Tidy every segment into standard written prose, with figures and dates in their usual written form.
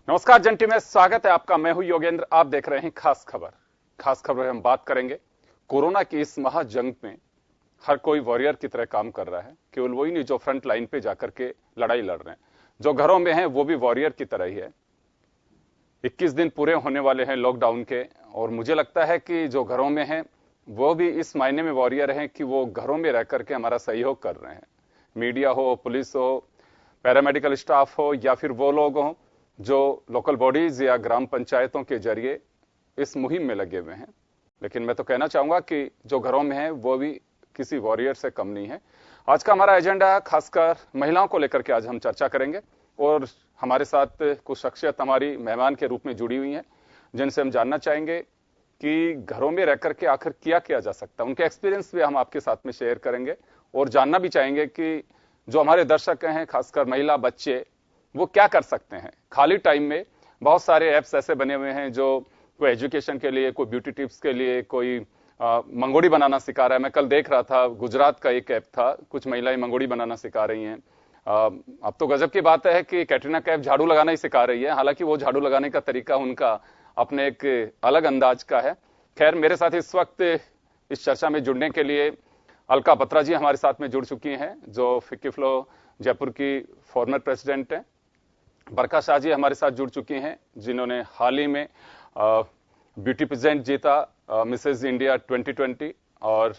नमस्कार जंटी में स्वागत है आपका। मैं हूं योगेंद्र। आप देख रहे हैं खास खबर। खास खबर हम बात करेंगे कोरोना की इस महाजंग में हर कोई वॉरियर की तरह काम कर रहा है। केवल वही नहीं जो फ्रंट लाइन पे जाकर के लड़ाई लड़ रहे हैं, जो घरों में हैं वो भी वॉरियर की तरह ही है। 21 दिन पूरे होने वाले हैं लॉकडाउन के, और मुझे लगता है कि जो घरों में हैं वो भी इस मायने में वॉरियर हैं कि वो घरों में रह करके हमारा सहयोग कर रहे हैं। मीडिया हो, पुलिस हो, पैरामेडिकल स्टाफ हो, या फिर वो लोग हों जो लोकल बॉडीज या ग्राम पंचायतों के जरिए इस मुहिम में लगे हुए हैं। लेकिन मैं तो कहना चाहूंगा कि जो घरों में है वो भी किसी वॉरियर से कम नहीं है। आज का हमारा एजेंडा खासकर महिलाओं को लेकर के आज हम चर्चा करेंगे, और हमारे साथ कुछ शख्सियत हमारी मेहमान के रूप में जुड़ी हुई हैं जिनसे हम जानना चाहेंगे कि घरों में रह करके आखिर किया किया जा सकता है। उनके एक्सपीरियंस भी हम आपके साथ में शेयर करेंगे, और जानना भी चाहेंगे कि जो हमारे दर्शक हैं, खासकर महिला, बच्चे, वो क्या कर सकते हैं खाली टाइम में। बहुत सारे ऐप्स ऐसे बने हुए हैं जो कोई एजुकेशन के लिए, कोई ब्यूटी टिप्स के लिए, कोई मंगोड़ी बनाना सिखा रहा है। मैं कल देख रहा था, गुजरात का एक ऐप था, कुछ महिलाएं मंगोड़ी बनाना सिखा रही हैं। अब तो गजब की बात है कि कैटरीना कैफ झाड़ू लगाना ही सिखा रही है, हालांकि वो झाड़ू लगाने का तरीका उनका अपने एक अलग अंदाज का है। खैर, मेरे साथ इस वक्त इस चर्चा में जुड़ने के लिए अलका बत्रा जी हमारे साथ में जुड़ चुकी हैं, जो फिक्की फ्लो जयपुर की फॉर्मर प्रेसिडेंट हैं। बरका शाह जी हमारे साथ जुड़ चुकी हैं, जिन्होंने हाल ही में ब्यूटी पेजेंट जीता, मिसेज इंडिया 2020। और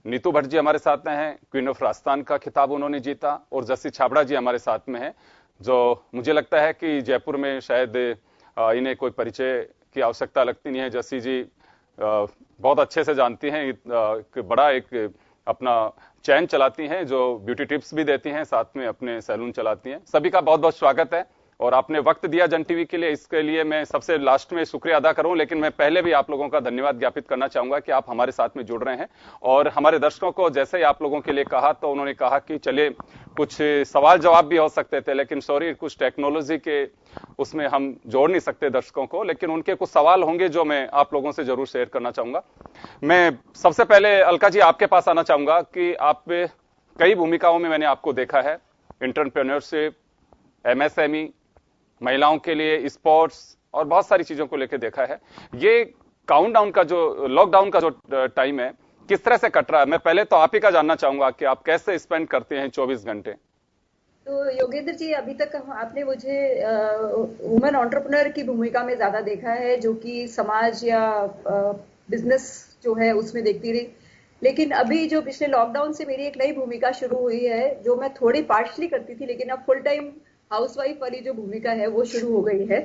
नीतू भट्ट जी हमारे साथ में हैं, क्वीन ऑफ राजस्थान का खिताब उन्होंने जीता। और जस्सी छाबड़ा जी हमारे साथ में हैं, जो मुझे लगता है कि जयपुर में शायद इन्हें कोई परिचय की आवश्यकता लगती नहीं है। जस्सी जी बहुत अच्छे से जानती हैं, बड़ा एक अपना चैन चलाती हैं, जो ब्यूटी टिप्स भी देती हैं, साथ में अपने सैलून चलाती हैं। सभी का बहुत बहुत स्वागत है, और आपने वक्त दिया जन टीवी के लिए, इसके लिए मैं सबसे लास्ट में शुक्रिया अदा करूं। लेकिन मैं पहले भी आप लोगों का धन्यवाद ज्ञापित करना चाहूंगा कि आप हमारे साथ में जुड़ रहे हैं। और हमारे दर्शकों को जैसे ही आप लोगों के लिए कहा, तो उन्होंने कहा कि चलिए कुछ सवाल जवाब भी हो सकते थे, लेकिन सॉरी, कुछ टेक्नोलॉजी के उसमें हम जोड़ नहीं सकते दर्शकों को, लेकिन उनके कुछ सवाल होंगे जो मैं आप लोगों से जरूर शेयर करना चाहूंगा। मैं सबसे पहले अलका जी आपके पास आना चाहूंगा कि आप कई भूमिकाओं में मैंने आपको देखा है, एंटरप्रेन्योरशिप, एमएसएमई, महिलाओं के लिए स्पोर्ट्स, और बहुत सारी चीजों को लेकर देखा है। ये काउंटडाउन का जो लॉकडाउन का जो टाइम है, किस तरह से कट रहा है? मैं पहले तो आप ही का जानना चाहूंगा कि आप कैसे स्पेंड करते हैं 24 घंटे। तो योगेंद्र जी, अभी तक आपने मुझे वुमेन एंटरप्रेन्योर की भूमिका में ज्यादा देखा है, जो कि समाज या बिजनेस जो है उसमें देखती रही। लेकिन अभी जो पिछले लॉकडाउन से मेरी एक नई भूमिका शुरू हुई है, जो मैं थोड़ी पार्शली करती थी, लेकिन अब फुल टाइम हाउसवाइफ वाली जो भूमिका है वो शुरू हो गई है।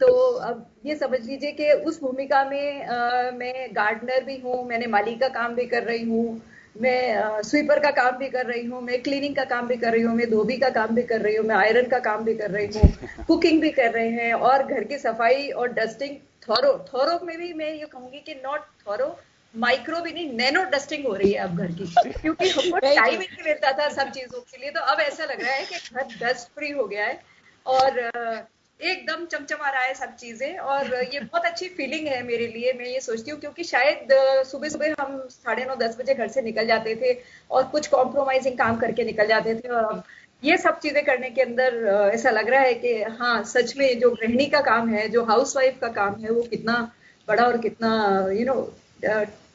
तो अब ये समझ लीजिए कि उस भूमिका में मैं गार्डनर भी हूँ, मैंने माली का काम भी कर रही हूँ, मैं स्वीपर का काम भी कर रही हूँ, मैं क्लीनिंग का काम भी कर रही हूँ, मैं धोबी का काम भी कर रही हूँ, मैं आयरन का काम भी कर रही हूँ, कुकिंग भी कर रहे हैं, और घर की सफाई और डस्टिंग। थोरो थोरो में भी मैं ये कहूंगी कि नॉट थोरो, माइक्रो भी नहीं, नैनो डस्टिंग हो रही है अब घर की, क्योंकि हमको टाइम ही नहीं मिलता था सब चीजों के लिए। तो अब ऐसा लग रहा है कि घर डस्ट फ्री हो गया है, और एकदम चमचमा रहा है सब चीजें, और ये बहुत अच्छी फीलिंग है मेरे लिए। मैं ये सोचती हूँ, क्योंकि शायद सुबह सुबह हम 9:30-10 बजे घर से निकल जाते थे, और कुछ कॉम्प्रोमाइजिंग काम करके निकल जाते थे, और अब ये सब चीजें करने के अंदर ऐसा लग रहा है कि हाँ, सच में जो गृहिणी का काम है, जो हाउसवाइफ का काम है, वो कितना बड़ा और कितना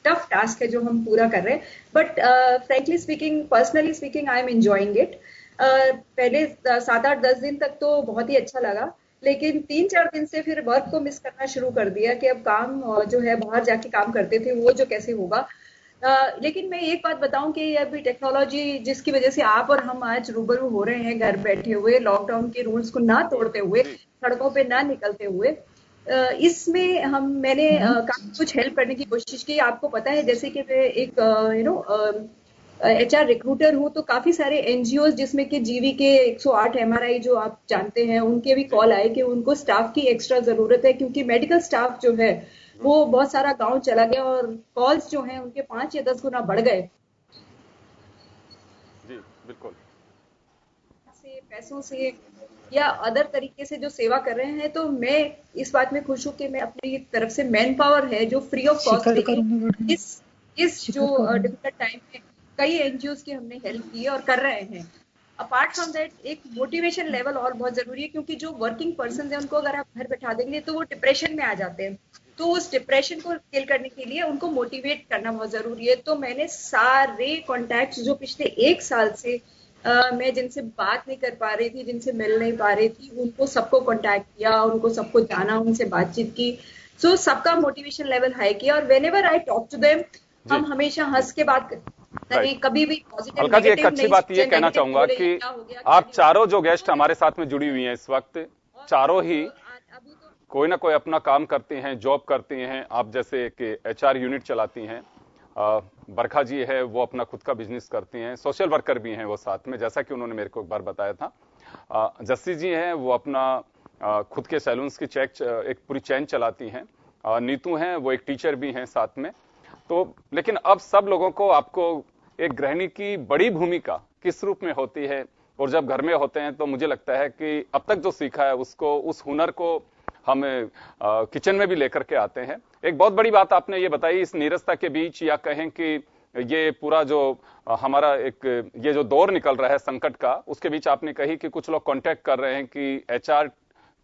टफ टास्क है जो हम पूरा कर रहे हैं। But frankly speaking, personally speaking, I am enjoying it. पहले 7-8-10 दिन तक तो बहुत ही अच्छा लगा, लेकिन 3-4 दिन से फिर वर्क को मिस करना शुरू कर दिया कि अब काम जो है बाहर जाके काम करते थे वो जो कैसे होगा। लेकिन मैं एक बात बताऊं कि अभी टेक्नोलॉजी जिसकी वजह से आप और हम आज रूबरू हो रहे हैं, घर बैठे हुए, लॉकडाउन के रूल्स को ना तोड़ते हुए, जी। सड़कों पे ना निकलते हुए, इसमें मैंने काफी कुछ हेल्प करने की कोशिश की। आपको पता है, जैसे कि मैं एक एचआर रिक्रूटर हूँ, तो काफी सारे एनजीओ जिसमें कि जीवी के 108 एमआरआई जो आप जानते हैं, उनके भी कॉल आए कि उनको स्टाफ की एक्स्ट्रा जरूरत है, क्योंकि मेडिकल स्टाफ जो है वो बहुत सारा गांव चला गया, और कॉल्स जो हैं उनके 5 या 10 गुना बढ़ गए। जी बिल्कुल। से पैसों से या अदर तरीके से जो सेवा कर रहे हैं, तो मैं इस बात में खुश हूँ कि मैं अपनी तरफ से मैन पावर है जो फ्री ऑफ कॉस्ट शिखर देके करूंगा इस इस जो शिखर करूंगा। डिफिकल्ट टाइम में कई एनजीओ की हमने हेल्प की है और कर रहे हैं। अपार्ट फ्रॉम दैट एक मोटिवेशन लेवल और बहुत जरूरी है, क्योंकि जो वर्किंग पर्सन है उनको अगर आप घर बैठा देंगे तो वो डिप्रेशन में आ जाते हैं। तो उस डिप्रेशन को किल करने के लिए उनको मोटिवेट करना बहुत जरूरी है। तो मैंने सारे कॉन्टैक्ट्स जो पिछले 1 साल से मैं जिनसे बात नहीं कर पा रही थी, जिनसे मिल नहीं पा रही थी, उनको सबको कॉन्टैक्ट किया, उनको सबको जाना, उनसे बातचीत की। सो सबका मोटिवेशन लेवल हाई किया, और whenever I talk to them, जी हम हमेशा हंस के बात राइट। करें, कभी भी पॉजिटिव अलका जी, एक नेगेटिव अच्छी नहीं बात ये सोचे, कहना नेगेटिव चाहूंगा बोले ये कि क्या हो गया, क्या आप नहीं चारों जो हुआ। गेस्ट तो हमारे साथ में जुड़ी हुई हैं इस वक्त, और चारों अब ही अभी तो कोई ना कोई अपना काम करती हैं, जॉब करती हैं। आप जैसे कि एचआर यूनिट चलाती हैं, बरखा जी है वो अपना खुद का बिजनेस करती हैं, सोशल वर्कर भी हैं वो साथ में, जैसा कि उन्होंने मेरे को एक बार बताया था। जस्सी जी हैं वो अपना खुद के सैलून्स की एक पूरी चेन चलाती हैं। नीतू हैं वो एक टीचर भी हैं साथ में। तो लेकिन अब सब लोगों को आपको एक गृहिणी की बड़ी भूमिका किस रूप में होती है, और जब घर में होते हैं तो मुझे लगता है कि अब तक जो सीखा है उसको, उस हुनर को हम किचन में भी लेकर के आते हैं। एक बहुत बड़ी बात आपने ये बताई इस नीरसता के बीच, या कहें कि ये पूरा जो हमारा एक ये जो दौर निकल रहा है संकट का, उसके बीच आपने कही कि कुछ लोग कांटेक्ट कर रहे हैं कि एचआर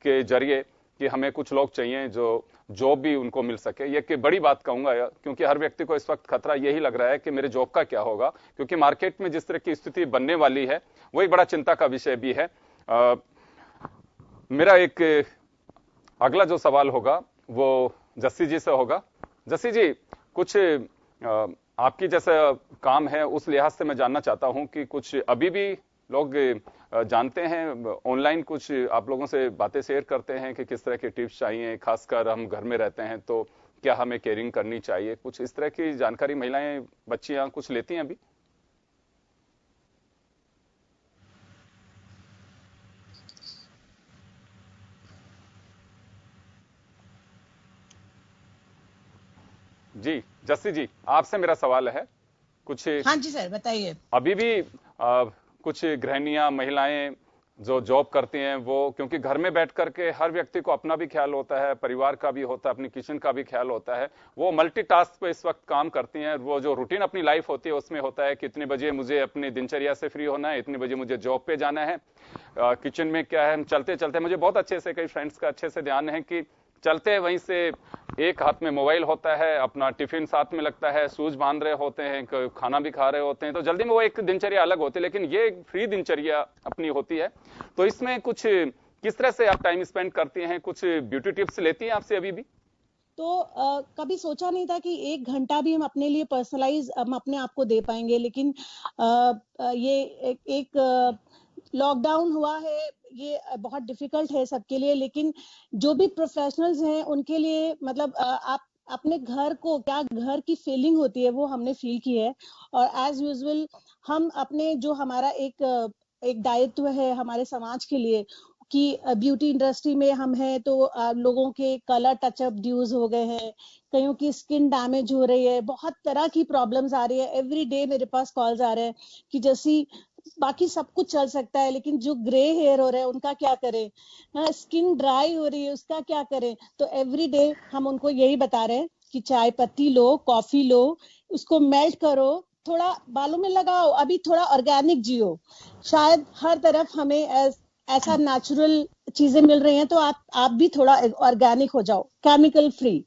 के जरिए कि हमें कुछ लोग चाहिए जो जॉब भी उनको मिल सके। ये कि बड़ी बात कहूंगा, क्योंकि हर व्यक्ति को इस वक्त खतरा यही लग रहा है कि मेरे जॉब का क्या होगा, क्योंकि मार्केट में जिस तरह की स्थिति बनने वाली है वो एक बड़ा चिंता का विषय भी है। मेरा एक अगला जो सवाल होगा वो जस्सी जी से होगा। जस्सी जी, कुछ आपकी जैसा काम है उस लिहाज से मैं जानना चाहता हूं कि कुछ अभी भी लोग जानते हैं ऑनलाइन, कुछ आप लोगों से बातें शेयर करते हैं कि किस तरह के टिप्स चाहिए, खासकर हम घर में रहते हैं तो क्या हमें केयरिंग करनी चाहिए, कुछ इस तरह की जानकारी महिलाएं, बच्चियां कुछ लेती हैं अभी? जी जस्सी जी, आपसे मेरा सवाल है कुछ हाँ जी सर, बताइए। अभी भी कुछ गृहिणियां, महिलाएं जो जॉब करती हैं, वो क्योंकि घर में बैठ करके हर व्यक्ति को अपना भी ख्याल होता है, परिवार का भी होता है, अपनी किचन का भी ख्याल होता है, वो मल्टीटास्क पे इस वक्त काम करती हैं। वो जो रूटीन अपनी लाइफ होती है उसमें होता है कि इतने बजे मुझे अपनी दिनचर्या से फ्री होना है, इतने बजे मुझे जॉब पे जाना है। किचन में क्या है, हम चलते चलते, मुझे बहुत अच्छे से कई फ्रेंड्स का अच्छे से ध्यान है कि चलते वहीं से एक हाथ में मोबाइल होता है, अपना टिफिन साथ में लगता है, शूज बांध रहे होते हैं, खाना भी खा रहे होते हैं, तो जल्दी में वो एक दिनचर्या अलग होती है, लेकिन ये एक फ्री दिनचर्या अपनी होती है। तो इसमें कुछ किस तरह से आप टाइम स्पेंड करती हैं, कुछ ब्यूटी टिप्स लेती हैं आपसे अभी भी? तो कभी सोचा नहीं था कि 1 घंटा भी हम अपने लिए पर्सनलाइज हम अपने आप को दे पाएंगे, लेकिन ये एक लॉकडाउन हुआ है, ये बहुत डिफिकल्ट है सबके लिए, लेकिन जो भी प्रोफेशनल्स हैं उनके लिए मतलब आप अपने घर को, क्या घर की फीलिंग होती है वो हमने फील की है। और एज यूजुअल हम अपने जो हमारा एक दायित्व है हमारे समाज के लिए कि ब्यूटी इंडस्ट्री में हम हैं, तो लोगों के कलर टचअप ड्यूज हो गए हैं, कईयों की स्किन डैमेज हो रही है, बहुत तरह की प्रॉब्लम्स आ रही है। एवरी डे मेरे पास कॉल्स आ रहे हैं कि जैसी बाकी सब कुछ चल सकता है लेकिन जो ग्रे हेयर हो रहे हैं उनका क्या करें, स्किन ड्राई हो रही है उसका क्या करें। तो एवरी डे हम उनको यही बता रहे हैं कि चाय पत्ती लो, कॉफी लो, उसको मेल्ट करो, थोड़ा बालों में लगाओ, अभी थोड़ा ऑर्गेनिक जियो। शायद हर तरफ हमें ऐसा नेचुरल चीजें मिल रही हैं, तो आप भी थोड़ा ऑर्गेनिक हो जाओ, केमिकल फ्री।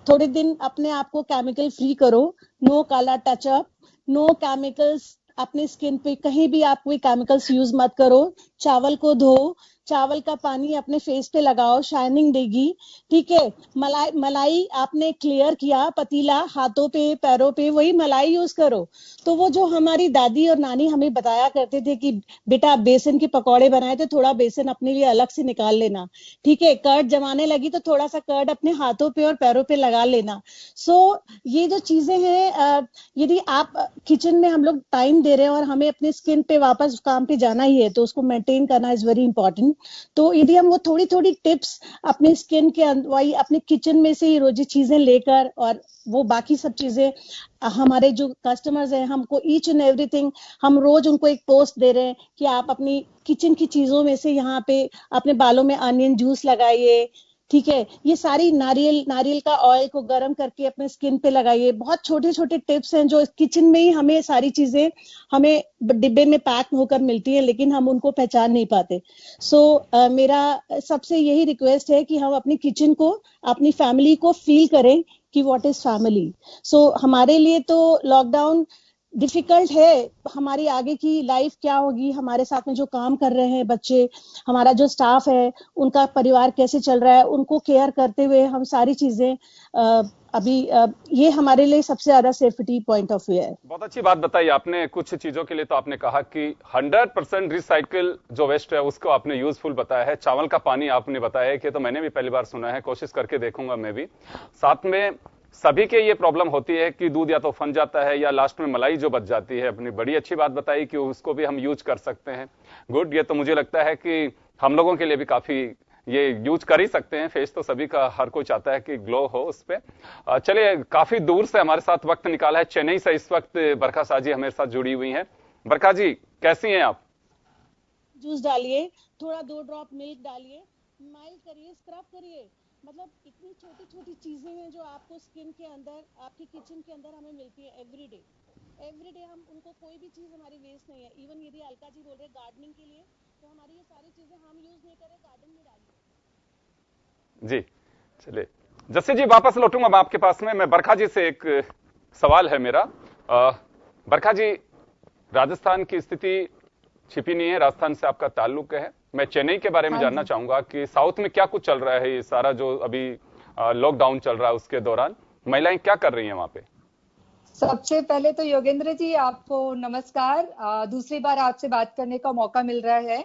थोड़े दिन अपने आप को केमिकल फ्री करो, नो काला टचअप, नो केमिकल्स, अपने स्किन पे कहीं भी आप कोई केमिकल्स यूज मत करो। चावल को धो, चावल का पानी अपने फेस पे लगाओ, शाइनिंग देगी। ठीक है, मलाई आपने क्लियर किया, पतीला हाथों पे पैरों पे, वही मलाई यूज करो। तो वो जो हमारी दादी और नानी हमें बताया करते थे कि बेटा बेसन के पकौड़े बनाए तो थोड़ा बेसन अपने लिए अलग से निकाल लेना, ठीक है, कर्ड जमाने लगी तो थोड़ा सा कर्ड अपने हाथों पे और पैरों पे लगा लेना। सो ये जो चीजें हैं, यदि आप किचन में हम लोग टाइम दे रहे हैं और हमें अपने स्किन पे वापस काम पे जाना ही है तो उसको मेंटेन करना इज वेरी इंपॉर्टेंट। तो यदि हम वो थोड़ी थोड़ी टिप्स अपने स्किन के वही अपने किचन में से ही रोजी चीजें लेकर, और वो बाकी सब चीजें हमारे जो कस्टमर्स हैं हमको ईच एंड एवरीथिंग, हम रोज उनको एक पोस्ट दे रहे हैं कि आप अपनी किचन की चीजों में से यहाँ पे अपने बालों में अनियन जूस लगाइए, ठीक है, ये सारी नारियल का ऑयल को गर्म करके अपने स्किन पे लगाइए। बहुत छोटे छोटे टिप्स हैं जो किचन में ही हमें सारी चीजें हमें डिब्बे में पैक होकर मिलती हैं, लेकिन हम उनको पहचान नहीं पाते। मेरा सबसे यही रिक्वेस्ट है कि हम अपनी किचन को, अपनी फैमिली को फील करें कि व्हाट इज फैमिली। हमारे लिए तो लॉकडाउन डिफिकल्ट है, हमारी आगे की लाइफ क्या होगी, हमारे साथ में जो काम कर रहे हैं बच्चे, हमारा जो स्टाफ है, उनका परिवार कैसे चल रहा है, उनको केयर करते हुए हम सारी चीजें अभी ये हमारे लिए सबसे ज्यादा सेफ्टी पॉइंट ऑफ व्यू है। बहुत अच्छी बात बताई आपने। कुछ चीजों के लिए तो आपने कहा कि 100% रिसाइकिल जो वेस्ट है उसको आपने यूजफुल बताया है। चावल का पानी आपने बताया है कि तो मैंने भी पहली बार सुना है, कोशिश करके देखूंगा मैं भी। साथ में सभी के ये प्रॉब्लम होती है कि दूध या तो फन जाता है या लास्ट में मलाई जो बच जाती है। अपनी बड़ी अच्छी बात बताई कि उसको भी हम यूज कर सकते हैं। गुड, ये तो मुझे लगता है कि हम लोगों के लिए भी काफी ये यूज कर ही सकते हैं। फेस तो सभी का, हर कोई चाहता है कि ग्लो हो उस पे। चलिए, काफी दूर से हमारे साथ वक्त निकाला है, चेन्नई से इस वक्त बरखा साजी हमारे साथ जुड़ी हुई हैं। बरखा जी, कैसी हैं आप? जूस डालिए, थोड़ा 2 ड्रॉप मिल्क डालिए, स्माइल करिए, स्क्रब करिए। मतलब इतनी छोटी छोटी चीजें हैं जो आपको स्किन के अंदर, आपकी किचन के अंदर हमें मिलती है एवरीडे हम उनको, कोई भी चीज हमारी वेस्ट नहीं है। इवन यदि अलका जी बोल रहे हैं गार्डनिंग के लिए, तो हमारी ये सारी चीजें हम यूज नहीं करें, गार्डन में डालिए। जी, चलिए जस्सी जी, वापस लौटूंगा मैं आपके पास में। मैं बरखा जी से एक सवाल है मेरा। बरखा जी, राजस्थान की स्थिति छिपी नहीं है, राजस्थान से आपका ताल्लुक है। मैं चेन्नई के बारे में जानना चाहूंगा कि साउथ में क्या कुछ चल रहा है, ये सारा जो अभी लॉकडाउन चल रहा है उसके दौरान महिलाएं क्या कर रही हैं वहां पे? सबसे पहले तो योगेंद्र जी आपको नमस्कार। दूसरी बार आपसे बात करने का मौका मिल रहा है।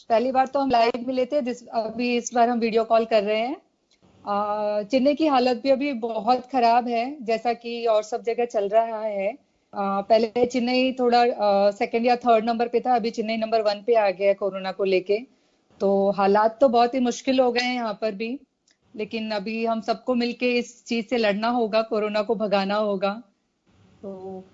पहली बार तो हम लाइव मिले थे, अभी इस बार हम वीडियो कॉल कर रहे हैं। चेन्नई की हालत भी अभी बहुत खराब है, जैसा कि और सब जगह चल रहा है। पहले चेन्नई थोड़ा सेकंड या थर्ड नंबर पे था, अभी चेन्नई नंबर 1 पे आ गया है कोरोना को लेके। तो हालात तो बहुत ही मुश्किल हो गए हैं यहाँ पर भी, लेकिन अभी हम सबको मिलके इस चीज से लड़ना होगा, कोरोना को भगाना होगा। तो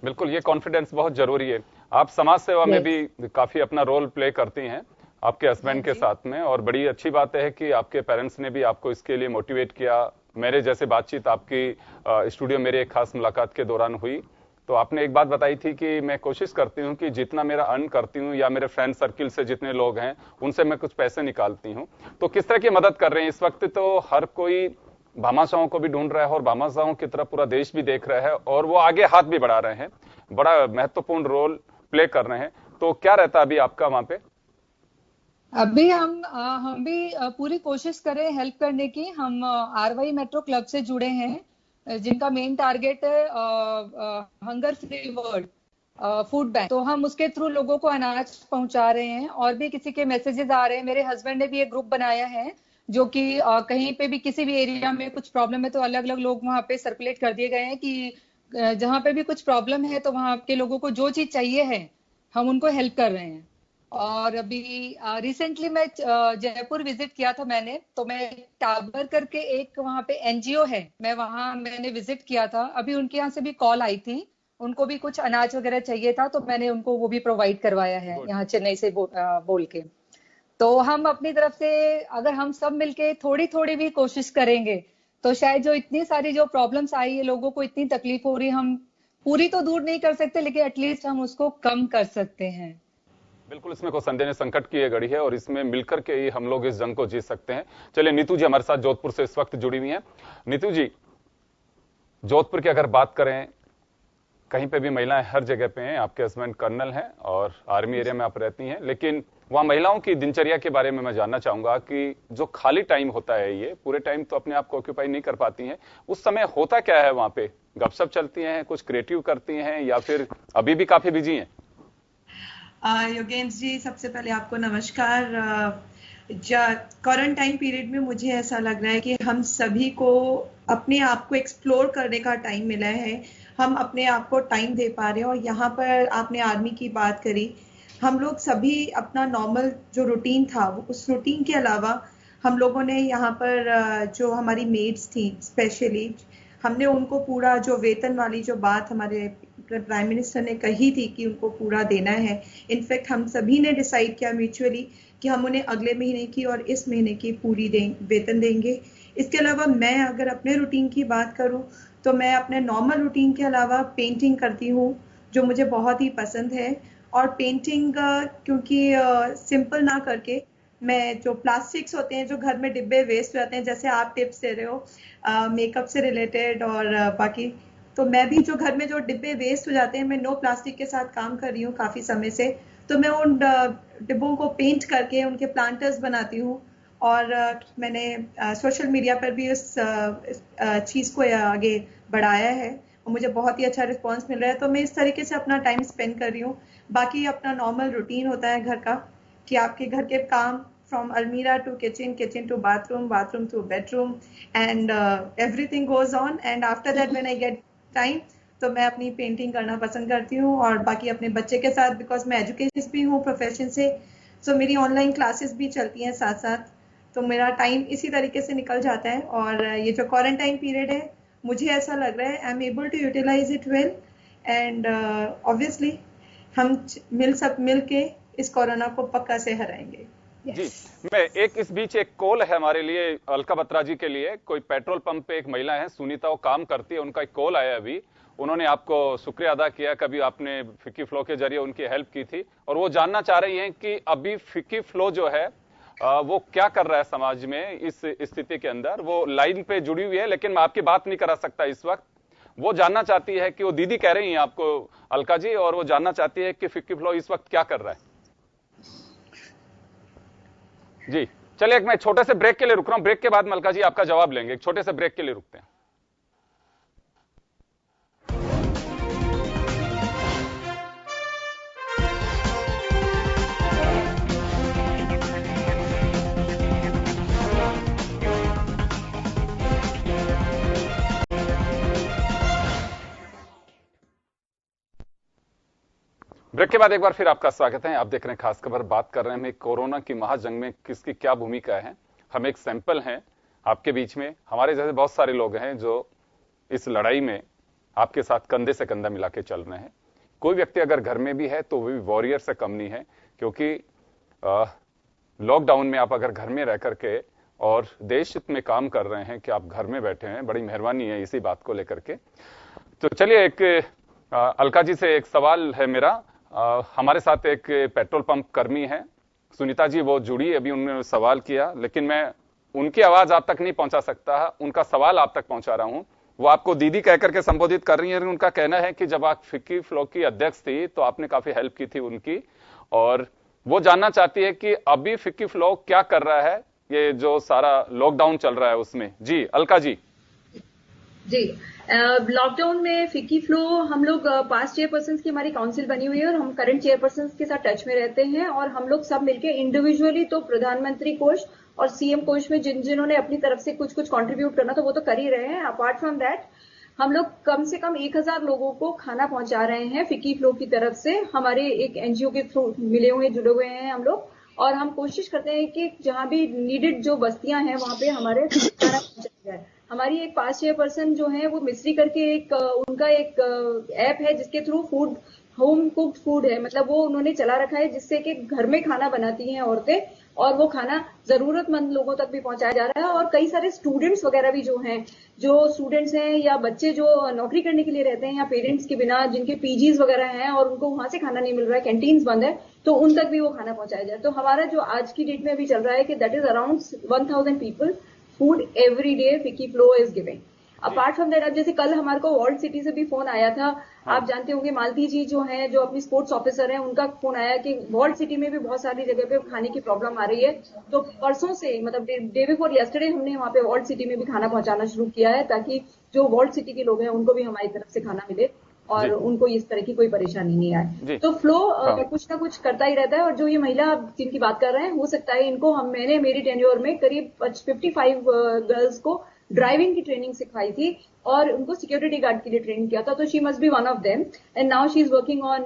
बिल्कुल, ये कॉन्फिडेंस बहुत जरूरी है। आप समाज सेवा में भी काफी अपना रोल प्ले करती हैं आपके हस्बैंड के साथ में, और बड़ी अच्छी बात है कि आपके पेरेंट्स ने भी आपको इसके लिए मोटिवेट किया। मेरे जैसे बातचीत आपकी स्टूडियो मेरे एक खास मुलाकात के दौरान हुई, तो आपने एक बात बताई थी कि मैं कोशिश करती हूँ कि जितना मेरा अर्न करती हूँ या मेरे फ्रेंड सर्किल से जितने लोग हैं उनसे मैं कुछ पैसे निकालती हूँ। तो किस तरह की मदद कर रहे हैं इस वक्त? तो हर कोई भामाशाहों को भी ढूंढ रहा है और भामाशाहों की तरफ पूरा देश भी देख रहा है, और वो आगे हाथ भी बढ़ा रहे हैं, बड़ा महत्वपूर्ण रोल प्ले कर रहे हैं। तो क्या रहता है अभी आपका वहां पे? अभी हम भी पूरी कोशिश करें हेल्प करने की। हम आरवाई मेट्रो क्लब से जुड़े हैं, जिनका मेन टारगेट है hunger free world food bank. तो हम उसके थ्रू लोगों को अनाज पहुंचा रहे हैं, और भी किसी के मैसेजेस आ रहे हैं। मेरे हस्बैंड ने भी एक ग्रुप बनाया है, जो कि कहीं पे भी किसी भी एरिया में कुछ प्रॉब्लम है तो अलग अलग लोग वहां पे सर्कुलेट कर दिए गए हैं कि जहां पे भी कुछ प्रॉब्लम है तो वहां के लोगों को जो चीज चाहिए है हम उनको हेल्प कर रहे हैं। और अभी रिसेंटली मैं जयपुर विजिट किया था मैंने, तो मैं टाबर करके एक वहां पे एनजीओ है, मैंने विजिट किया था। अभी उनके यहाँ से भी कॉल आई थी, उनको भी कुछ अनाज वगैरह चाहिए था, तो मैंने उनको वो भी प्रोवाइड करवाया है यहाँ चेन्नई से बोल के। तो हम अपनी तरफ से अगर हम सब मिलके थोड़ी थोड़ी भी कोशिश करेंगे तो शायद जो इतनी सारी जो प्रॉब्लम्स आई है, लोगों को इतनी तकलीफ हो रही है, हम पूरी तो दूर नहीं कर सकते लेकिन एटलीस्ट हम उसको कम कर सकते हैं। बिल्कुल, इसमें कोई संदेह नहीं, संकट की ये घड़ी है और इसमें मिलकर के ही हम लोग इस जंग को जीत सकते हैं। चलिए, नीतू जी हमारे साथ जोधपुर से इस वक्त जुड़ी हुई हैं। नीतू जी, जोधपुर की अगर बात करें, कहीं पे भी महिलाएं हर जगह पे हैं। आपके हस्बैंड कर्नल हैं और आर्मी एरिया में आप रहती हैं, लेकिन वहां महिलाओं की दिनचर्या के बारे में मैं जानना चाहूंगा कि जो खाली टाइम होता है, ये पूरे टाइम तो अपने आप को ऑक्यूपाई नहीं कर पाती हैं, उस समय होता क्या है वहां पे? गपशप चलती हैं, कुछ क्रिएटिव करती हैं, या फिर अभी भी काफी बिजी हैं? योगेंद्र जी, सबसे पहले आपको नमस्कार। क्वारंटाइन पीरियड में मुझे ऐसा लग रहा है कि हम सभी को अपने आप को एक्सप्लोर करने का टाइम मिला है, हम अपने आप को टाइम दे पा रहे हैं। और यहाँ पर आपने आर्मी की बात करी, हम लोग सभी अपना नॉर्मल जो रूटीन था, उस रूटीन के अलावा हम लोगों ने यहाँ पर जो हमारी मेड्स थी स्पेशली, हमने उनको पूरा जो वेतन वाली जो बात हमारे प्राइम मिनिस्टर ने कही थी कि उनको पूरा देना है। इनफैक्ट हम सभी ने डिसाइड किया म्यूचुअली कि हम उन्हें अगले महीने की और इस महीने की पूरी वेतन देंगे। इसके अलावा मैं अगर अपने रूटीन की बात करूं तो मैं अपने नॉर्मल रूटीन के अलावा पेंटिंग करती हूं, जो मुझे बहुत ही पसंद है। और पेंटिंग क्योंकि सिंपल ना करके मैं जो प्लास्टिक्स होते हैं जो घर में डिब्बे वेस्ट हो जाते हैं, जैसे आप टिप्स दे रहे हो मेकअप से रिलेटेड और बाकी, तो मैं भी जो घर में जो डिब्बे वेस्ट हो जाते हैं, मैं नो प्लास्टिक के साथ काम कर रही हूँ काफी समय से। तो मैं उन डिब्बों को पेंट करके उनके प्लांटर्स बनाती हूँ। और मैंने सोशल मीडिया पर भी इस चीज़ को आगे बढ़ाया है और मुझे बहुत ही अच्छा रिस्पांस मिल रहा है। तो मैं इस तरीके से अपना टाइम स्पेंड कर रही हूँ। बाकी अपना नॉर्मल रूटीन होता है घर का कि आपके घर के काम फ्रॉम अलमीरा to kitchen, kitchen to bathroom, bathroom to bedroom, and everything goes on. And after that when I get time तो मैं अपनी पेंटिंग करना पसंद करती हूँ। और बाकी अपने बच्चे के साथ, बिकॉज मैं एजुकेशन भी हूँ प्रोफेशन से, सो मेरी ऑनलाइन क्लासेस भी चलती हैं साथ साथ। तो मेरा टाइम इसी तरीके से निकल जाता है। और ये जो क्वारंटाइन पीरियड है, मुझे ऐसा लग रहा है I am able to utilize it well. And obviously हम मिल के इस कोरोना को पक्का से हराएंगे। जी, मैं इस बीच एक कॉल है हमारे लिए, अलका बत्रा जी के लिए। कोई पेट्रोल पंप पे एक महिला है सुनीता, वो काम करती है, उनका एक कॉल आया अभी। उन्होंने आपको शुक्रिया अदा किया, कभी आपने फिक्की फ्लो के जरिए उनकी हेल्प की थी, और वो जानना चाह रही हैं कि अभी फिक्की फ्लो जो है वो क्या कर रहा है समाज में इस स्थिति के अंदर। वो लाइन पे जुड़ी हुई है, लेकिन मैं आपकी बात नहीं करा सकता इस वक्त। वो जानना चाहती है कि, वो दीदी कह रही हैं आपको अलका जी, और वो जानना चाहती है कि फिक्की फ्लो इस वक्त क्या कर रहा है। जी चलिए, एक मैं छोटे से ब्रेक के लिए रुक रहा हूं, ब्रेक के बाद मलका जी आपका जवाब लेंगे। एक छोटे से ब्रेक के लिए रुकते हैं। ब्रेक के बाद एक बार फिर आपका स्वागत है। आप देख रहे हैं खास खबर। बात कर रहे हैं हम कोरोना की महाजंग में किसकी क्या भूमिका है। हम एक सैंपल हैं आपके बीच में। हमारे जैसे बहुत सारे लोग हैं जो इस लड़ाई में आपके साथ कंधे से कंधा मिला के चल रहे हैं। कोई व्यक्ति अगर घर में भी है तो वो भी वॉरियर से कम नहीं है, क्योंकि लॉकडाउन में आप अगर घर में रह करके और देश हित में काम कर रहे हैं कि आप घर में बैठे हैं, बड़ी मेहरबानी है इसी बात को लेकर के। तो चलिए, एक अलका जी से एक सवाल है मेरा। हमारे साथ एक पेट्रोल पंप कर्मी है सुनीता जी, वो जुड़ी, अभी उन्होंने सवाल किया, लेकिन मैं उनकी आवाज आप तक नहीं पहुंचा सकता, उनका सवाल आप तक पहुंचा रहा हूं। वो आपको दीदी कहकर के संबोधित कर रही है। उनका कहना है कि जब आप फिक्की फ्लो की अध्यक्ष थी तो आपने काफी हेल्प की थी उनकी, और वो जानना चाहती है कि अभी फिक्की फ्लो क्या कर रहा है, ये जो सारा लॉकडाउन चल रहा है उसमें। जी अलका जी। जी, लॉकडाउन में फिक्की फ्लो हम लोग पास्ट चेयरपर्सन की हमारी काउंसिल बनी हुई है और हम करंट चेयरपर्सन के साथ टच में रहते हैं। और हम लोग सब मिलके इंडिविजुअली तो प्रधानमंत्री कोष और सीएम कोष में जिन्होंने अपनी तरफ से कुछ कंट्रीब्यूट करना, तो वो तो कर ही रहे हैं। अपार्ट फ्रॉम दैट हम लोग कम से कम 1000 लोगों को खाना पहुंचा रहे हैं फिक्की फ्लो की तरफ से। हमारे एक एनजीओ के थ्रू मिले हुए जुड़े हुए हैं हम लोग, और हम कोशिश करते हैं कि जहां भी नीडेड जो बस्तियां हैं वहां पे हमारे खाना पहुंचाया जाए। हमारी एक पास चेयरपर्सन जो है वो मिस्री करके एक उनका एक ऐप है जिसके through food, home cooked food है, मतलब वो उन्होंने चला रखा है, जिससे कि घर में खाना बनाती हैं औरतें और वो खाना जरूरतमंद लोगों तक भी पहुंचाया जा रहा है। और कई सारे स्टूडेंट्स वगैरह भी जो हैं, जो स्टूडेंट्स हैं या बच्चे जो नौकरी करने के लिए रहते हैं या पेरेंट्स के बिना जिनके पीजीज वगैरह हैं और उनको वहां से खाना नहीं मिल रहा है, कैंटीन्स बंद है, तो उन तक भी वो खाना पहुंचाया जाए। तो हमारा जो आज की डेट में अभी चल रहा है कि that is around 1000 people food every day FICCI flow is giving. Apart from that, अब जैसे कल हमारे को वर्ल्ड सिटी से भी फोन आया था। हाँ। आप जानते होंगे मालती जी जो हैं, जो अपनी स्पोर्ट्स ऑफिसर हैं, उनका फोन आया कि वर्ल्ड सिटी में भी बहुत सारी जगह पे खाने की प्रॉब्लम आ रही है। तो परसों से, मतलब डे बिफोर यस्टरडे, हमने वहाँ पे वर्ल्ड सिटी में भी खाना पहुंचाना शुरू किया है, ताकि जो वर्ल्ड सिटी के लोग हैं उनको भी हमारी तरफ से खाना मिले और उनको इस तरह की कोई परेशानी नहीं आए। तो फ्लो कुछ ना कुछ करता ही रहता है। और जो ये महिला जिनकी बात कर रहे हैं, हो सकता है इनको मैंने मेरी टेन्योर में करीब 55 गर्ल्स को ड्राइविंग की ट्रेनिंग सिखाई थी और उनको सिक्योरिटी गार्ड के लिए ट्रेन किया था। तो she must be one of them and now she is working on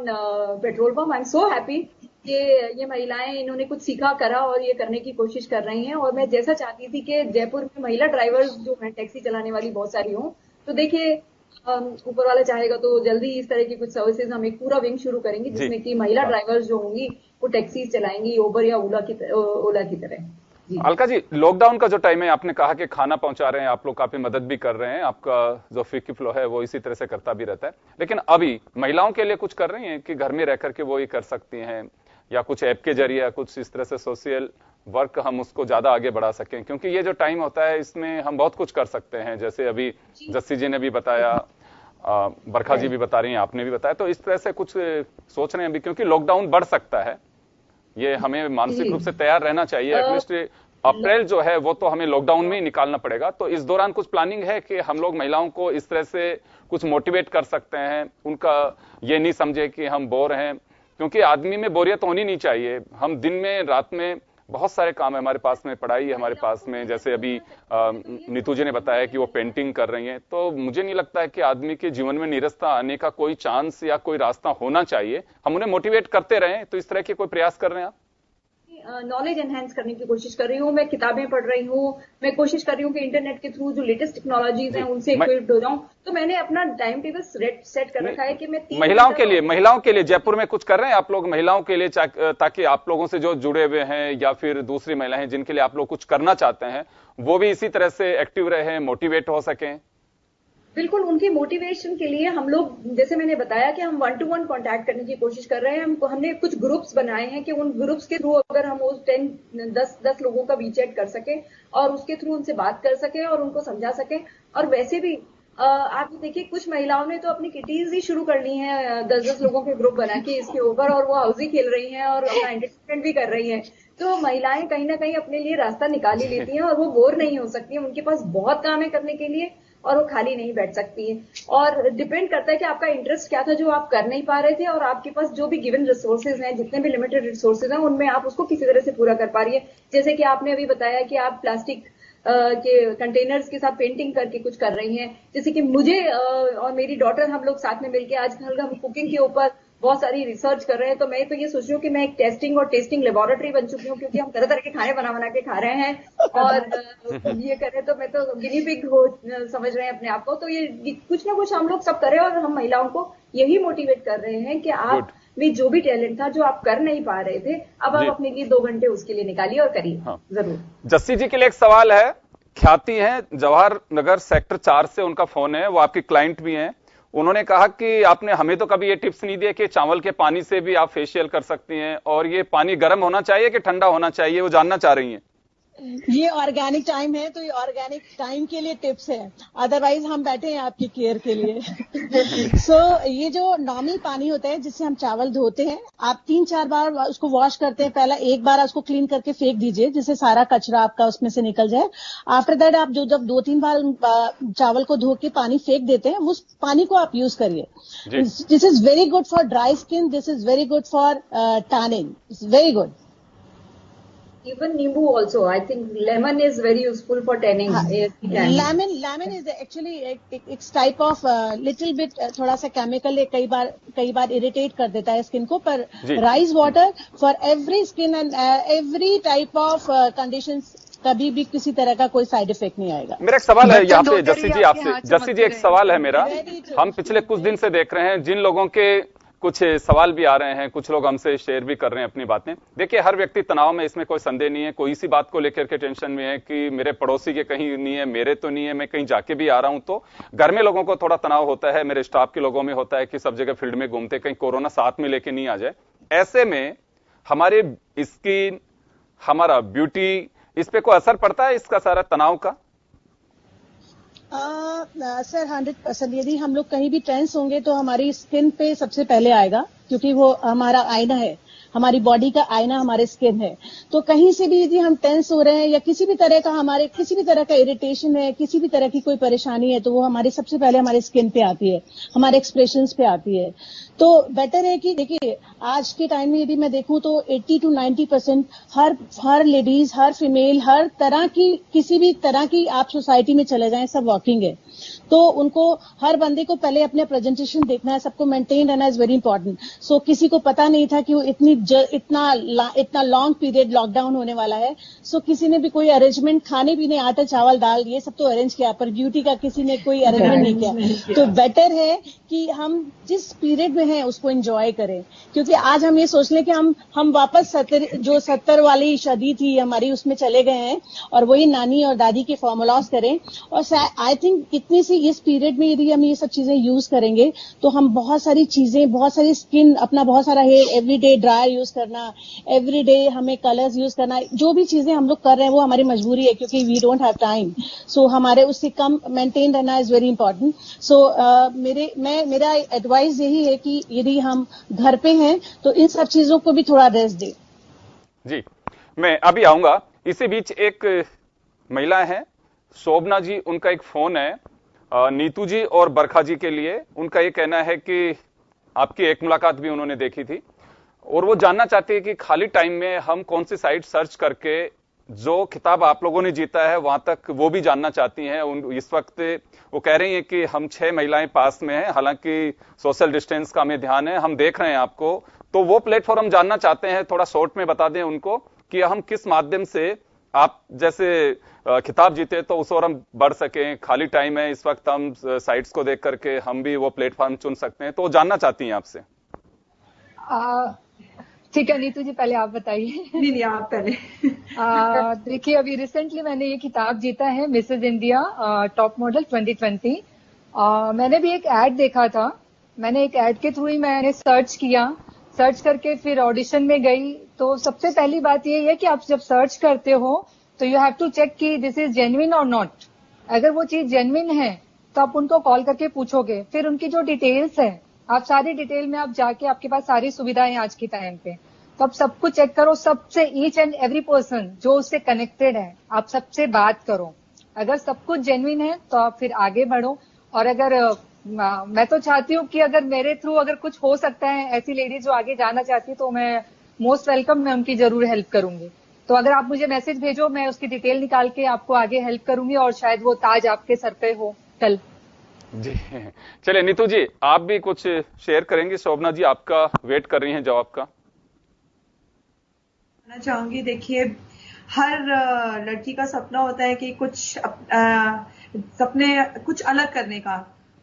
petrol pump. I am so happy कि ये महिलाएं इन्होंने कुछ सीखा करा और ये करने की कोशिश कर रही हैं। और मैं जैसा चाहती थी कि जयपुर में महिला ड्राइवर्स जो हैं टैक्सी चलाने वाली बहुत सारी हों, तो देखिए ऊपर वाला चाहेगा तो जल्दी इस तरह की कुछ सर्विसेज हम एक पूरा विंग शुरू करेंगे जिसमें कि महिला ड्राइवर्स जो होंगी वो टैक्सी चलाएंगी उबर या ओला की तरह। अलका जी, लॉकडाउन का जो टाइम है, आपने कहा कि खाना पहुंचा रहे हैं आप लोग, काफी मदद भी कर रहे हैं, आपका जो फ्री फ्लो है वो इसी तरह से करता भी रहता है, लेकिन अभी महिलाओं के लिए कुछ कर रही हैं कि घर में रह करके वो ये कर सकती हैं, या कुछ ऐप के जरिए या कुछ इस तरह से सोशल वर्क हम उसको ज्यादा आगे बढ़ा सकें? क्योंकि ये जो टाइम होता है इसमें हम बहुत कुछ कर सकते हैं, जैसे अभी जस्सी जी ने भी बताया, बरखा जी भी बता रही हैं, आपने भी बताया, तो इस तरह से कुछ सोच रहे हैं अभी, क्योंकि लॉकडाउन बढ़ सकता है, ये हमें मानसिक रूप से तैयार रहना चाहिए। एटलीस्ट अप्रैल जो है वो तो हमें लॉकडाउन में ही निकालना पड़ेगा, तो इस दौरान कुछ प्लानिंग है कि हम लोग महिलाओं को इस तरह से कुछ मोटिवेट कर सकते हैं, उनका ये नहीं समझे कि हम बोर हैं, क्योंकि आदमी में बोरियत होनी नहीं चाहिए। हम दिन में रात में बहुत सारे काम है हमारे पास में, पढ़ाई है हमारे पास में, जैसे अभी नीतू जी ने बताया कि वो पेंटिंग कर रही हैं, तो मुझे नहीं लगता है कि आदमी के जीवन में निरस्ता आने का कोई चांस या कोई रास्ता होना चाहिए, हम उन्हें मोटिवेट करते रहें। तो इस तरह के कोई प्रयास कर रहे हैं आप? नॉलेज एनहांस करने की कोशिश कर रही हूँ, मैं किताबें पढ़ रही हूँ, मैं कोशिश कर रही हूँ कि इंटरनेट के थ्रू जो लेटेस्ट टेक्नोलॉजीज हैं उनसे इक्विप्ड हो जाऊं। तो मैंने अपना टाइम टेबल सेट कर रखा है कि मैं महिलाओं के लिए जयपुर में कुछ कर रहे हैं आप लोग महिलाओं के लिए, ताकि आप लोगों से जो जुड़े हुए हैं या फिर दूसरी महिलाएं जिनके लिए आप लोग कुछ करना चाहते हैं वो भी इसी तरह से एक्टिव रहे, मोटिवेट हो सकें? बिल्कुल, उनकी मोटिवेशन के लिए हम लोग, जैसे मैंने बताया कि हम 1-to-1 कांटेक्ट करने की कोशिश कर रहे हैं। हमने कुछ ग्रुप्स बनाए हैं कि उन ग्रुप्स के थ्रू अगर हम उस 10 लोगों का वीचैट कर सके और उसके थ्रू उनसे बात कर सके और उनको समझा सके। और वैसे भी आप देखिए कुछ महिलाओं ने तो अपनी किटीज ही शुरू कर ली हैं 10-10 लोगों के ग्रुप बना के इसके ऊपर, और वो हाउसी खेल रही हैं और अपना एंटरटेनमेंट भी कर रही हैं। तो महिलाएं कहीं ना कहीं अपने लिए रास्ता निकाल ही लेती हैं और वो बोर नहीं हो सकती हैं, उनके पास बहुत काम है करने के लिए और वो खाली नहीं बैठ सकती है। और डिपेंड करता है कि आपका इंटरेस्ट क्या था जो आप कर नहीं पा रहे थे, और आपके पास जो भी गिवन रिसोर्सेज हैं, जितने भी लिमिटेड रिसोर्सेज हैं, उनमें आप उसको किसी तरह से पूरा कर पा रही है। जैसे कि आपने अभी बताया कि आप प्लास्टिक के कंटेनर्स के साथ पेंटिंग करके कुछ कर रही हैं, जैसे कि मुझे और मेरी डॉटर हम लोग साथ में मिलकर आजकल हम कुकिंग के ऊपर बहुत सारी रिसर्च कर रहे हैं। तो मैं तो ये सोच रही हूँ कि मैं एक टेस्टिंग और टेस्टिंग लेबोरेटरी बन चुकी हूँ, क्योंकि हम तरह तरह के खाने बना के खा रहे हैं और ये करें तो मैं तो गिनी पिग हो समझ रहे हैं अपने आप को। तो ये कुछ ना कुछ हम लोग सब करें और हम महिलाओं को यही मोटिवेट कर रहे हैं कि आप में जो भी टैलेंट था जो आप कर नहीं पा रहे थे, अब आप अपने लिए 2 घंटे उसके लिए निकालिए और करिए। हाँ। जरूर। जस्सी जी के लिए एक सवाल है, ख्याति हैं जवाहर नगर सेक्टर 4 से, उनका फोन है, वो आपके क्लाइंट भी हैं। उन्होंने कहा कि आपने हमें तो कभी ये टिप्स नहीं दिए कि चावल के पानी से भी आप फेशियल कर सकती हैं, और ये पानी गर्म होना चाहिए कि ठंडा होना चाहिए, वो जानना चाह रही हैं। ये ऑर्गेनिक टाइम है तो ये ऑर्गेनिक टाइम के लिए टिप्स है, अदरवाइज हम बैठे हैं आपकी केयर के लिए। सो ये जो नॉर्मल पानी होता है जिससे हम चावल धोते हैं, आप 3-4 बार उसको वॉश करते हैं। पहला एक बार उसको क्लीन करके फेंक दीजिए जिससे सारा कचरा आपका उसमें से निकल जाए। आफ्टर दैट आप जब 2-3 बार चावल को धो के पानी फेंक देते हैं, उस पानी को आप यूज करिए। This is very good for dry skin, this is very good for tanning, it's very good. Even Nimbu also, I think lemon is very useful for tanning. Lemon is actually it's type of little bit थोड़ा सा chemical कई बार irritate कर देता है skin को, पर rice water for every skin and every type of conditions कभी भी किसी तरह का कोई साइड इफेक्ट नहीं आएगा। मेरा एक सवाल है यहाँ पे जस्सी जी आपसे, जस्सी जी एक सवाल है मेरा, हम पिछले कुछ दिन से देख रहे हैं जिन लोगों के कुछ सवाल भी आ रहे हैं, कुछ लोग हमसे शेयर भी कर रहे हैं अपनी बातें। देखिए हर व्यक्ति तनाव में, इसमें कोई संदेह नहीं है, कोई इसी बात को लेकर के टेंशन में है कि मेरे पड़ोसी के कहीं नहीं है, मेरे तो नहीं है, मैं कहीं जाके भी आ रहा हूं तो घर में लोगों को थोड़ा तनाव होता है, मेरे स्टाफ के लोगों में होता है कि सब जगह फील्ड में घूमते कहीं कोरोना साथ में लेके नहीं आ जाए। ऐसे में हमारे स्किन, हमारा ब्यूटी, इस पे कोई असर पड़ता है इसका सारा तनाव का? सर 100%। यदि हम लोग कहीं भी टेंस होंगे तो हमारी स्किन पे सबसे पहले आएगा, क्योंकि वो हमारा आईना है, हमारी बॉडी का आईना हमारे स्किन है। तो कहीं से भी यदि हम टेंस हो रहे हैं या किसी भी तरह का इरिटेशन है, किसी भी तरह की कोई परेशानी है, तो वो हमारे सबसे पहले हमारे स्किन पे आती है, हमारे एक्सप्रेशंस पे आती है। तो बेटर है कि देखिए आज के टाइम में यदि मैं देखूं तो 80 to 90% हर लेडीज, हर फीमेल, हर तरह की, किसी भी तरह की आप सोसाइटी में चले जाएं, सब वॉकिंग है। तो उनको, हर बंदे को पहले अपने प्रेजेंटेशन देखना है, सबको मेंटेन रहना इज वेरी इंपॉर्टेंट। सो किसी को पता नहीं था कि वो इतनी इतना लॉन्ग पीरियड लॉकडाउन होने वाला है, सो किसी ने भी कोई अरेंजमेंट खाने पीने, आटा चावल दाल ये सब तो अरेंज किया, पर ब्यूटी का किसी ने कोई अरेंजमेंट नहीं किया। तो बेटर है कि हम जिस पीरियड में हैं उसको एंजॉय करें, क्योंकि आज हम ये सोच लें कि हम वापस 70 वाली शादी थी हमारी उसमें चले गए हैं और वही नानी और दादी के फॉर्मूलाज करें। और आई थिंक इतनी सी इस पीरियड में यदि हम ये सब चीजें यूज करेंगे तो हम बहुत सारी चीजें, बहुत सारी स्किन, अपना बहुत सारा हेयर एवरीडे ड्रायर यूज करना, एवरीडे हमें कलर्स यूज करना, जो भी चीजें हम लोग कर रहे हैं वो हमारी मजबूरी है क्योंकि वी डोंट हैव टाइम। सो हमारे उससे कम मेंटेन रहना इज वेरी इंपॉर्टेंट। सो मेरा एडवाइस यही है कि यदि हम घर पे हैं तो इन सब चीजों को भी थोड़ा रेस्ट दें। जी, मैं अभी आऊंगा। इसी बीच एक महिला है शोभना जी, उनका एक फोन है नीतू जी और बरखा जी के लिए। उनका ये कहना है कि आपकी एक मुलाकात भी उन्होंने देखी थी और वो जानना चाहती है कि खाली टाइम में हम कौन सी साइट सर्च करके जो खिताब आप लोगों ने जीता है वहां तक वो भी जानना चाहती हैं। इस वक्त वो कह रही हैं कि हम 6 महिलाएं पास में हैं, हालांकि सोशल डिस्टेंस का हमें ध्यान है, हम देख रहे हैं आपको। तो वो प्लेटफॉर्म जानना चाहते हैं, थोड़ा शॉर्ट में बता दें उनको कि हम किस माध्यम से आप जैसे खिताब जीते तो उस और हम बढ़ सकें। खाली टाइम है इस वक्त, हम साइट्स को देख करके हम भी वो प्लेटफॉर्म चुन सकते हैं। तो वो जानना चाहती हैं आपसे। ठीक है नीतू जी, पहले आप बताइए। नहीं आप पहले। देखिए अभी रिसेंटली मैंने ये खिताब जीता है मिसेज इंडिया टॉप मॉडल 2020। मैंने भी एक ऐड देखा था, मैंने एक ऐड के थ्रू ही मैंने सर्च किया, सर्च करके फिर ऑडिशन में गई। तो सबसे पहली बात ये है कि आप जब सर्च करते हो तो यू हैव टू चेक कि दिस इज जेन्युइन और नॉट। अगर वो चीज जेन्युइन है तो आप उनको कॉल करके पूछोगे, फिर उनकी जो डिटेल्स है आप सारी डिटेल में आप जाके, आपके पास सारी सुविधाएं आज के टाइम पे, तो आप सब कुछ चेक करो, सबसे ईच एंड एवरी पर्सन जो उससे कनेक्टेड है आप सबसे बात करो। अगर सब कुछ जेन्युइन है तो आप फिर आगे बढ़ो। और अगर मैं तो चाहती हूँ कि अगर मेरे थ्रू अगर कुछ हो सकता है, ऐसी लेडीज जो आगे जाना चाहती है, तो मैं मोस्ट वेलकम, मैं उनकी जरूर हेल्प करूंगी। तो अगर आप मुझे मैसेज भेजो, मैं उसकी डिटेल निकाल के आपको आगे हेल्प करूंगी और शायद वो ताज आपके सर पे हो कल। जी चलिए नीतू जी, आप भी कुछ शेयर करेंगे। शोभना जी आपका वेट कर रही हैं जवाब का। चाहूंगी, देखिए हर लड़की का सपना होता है कि कुछ सपने कुछ अलग करने का।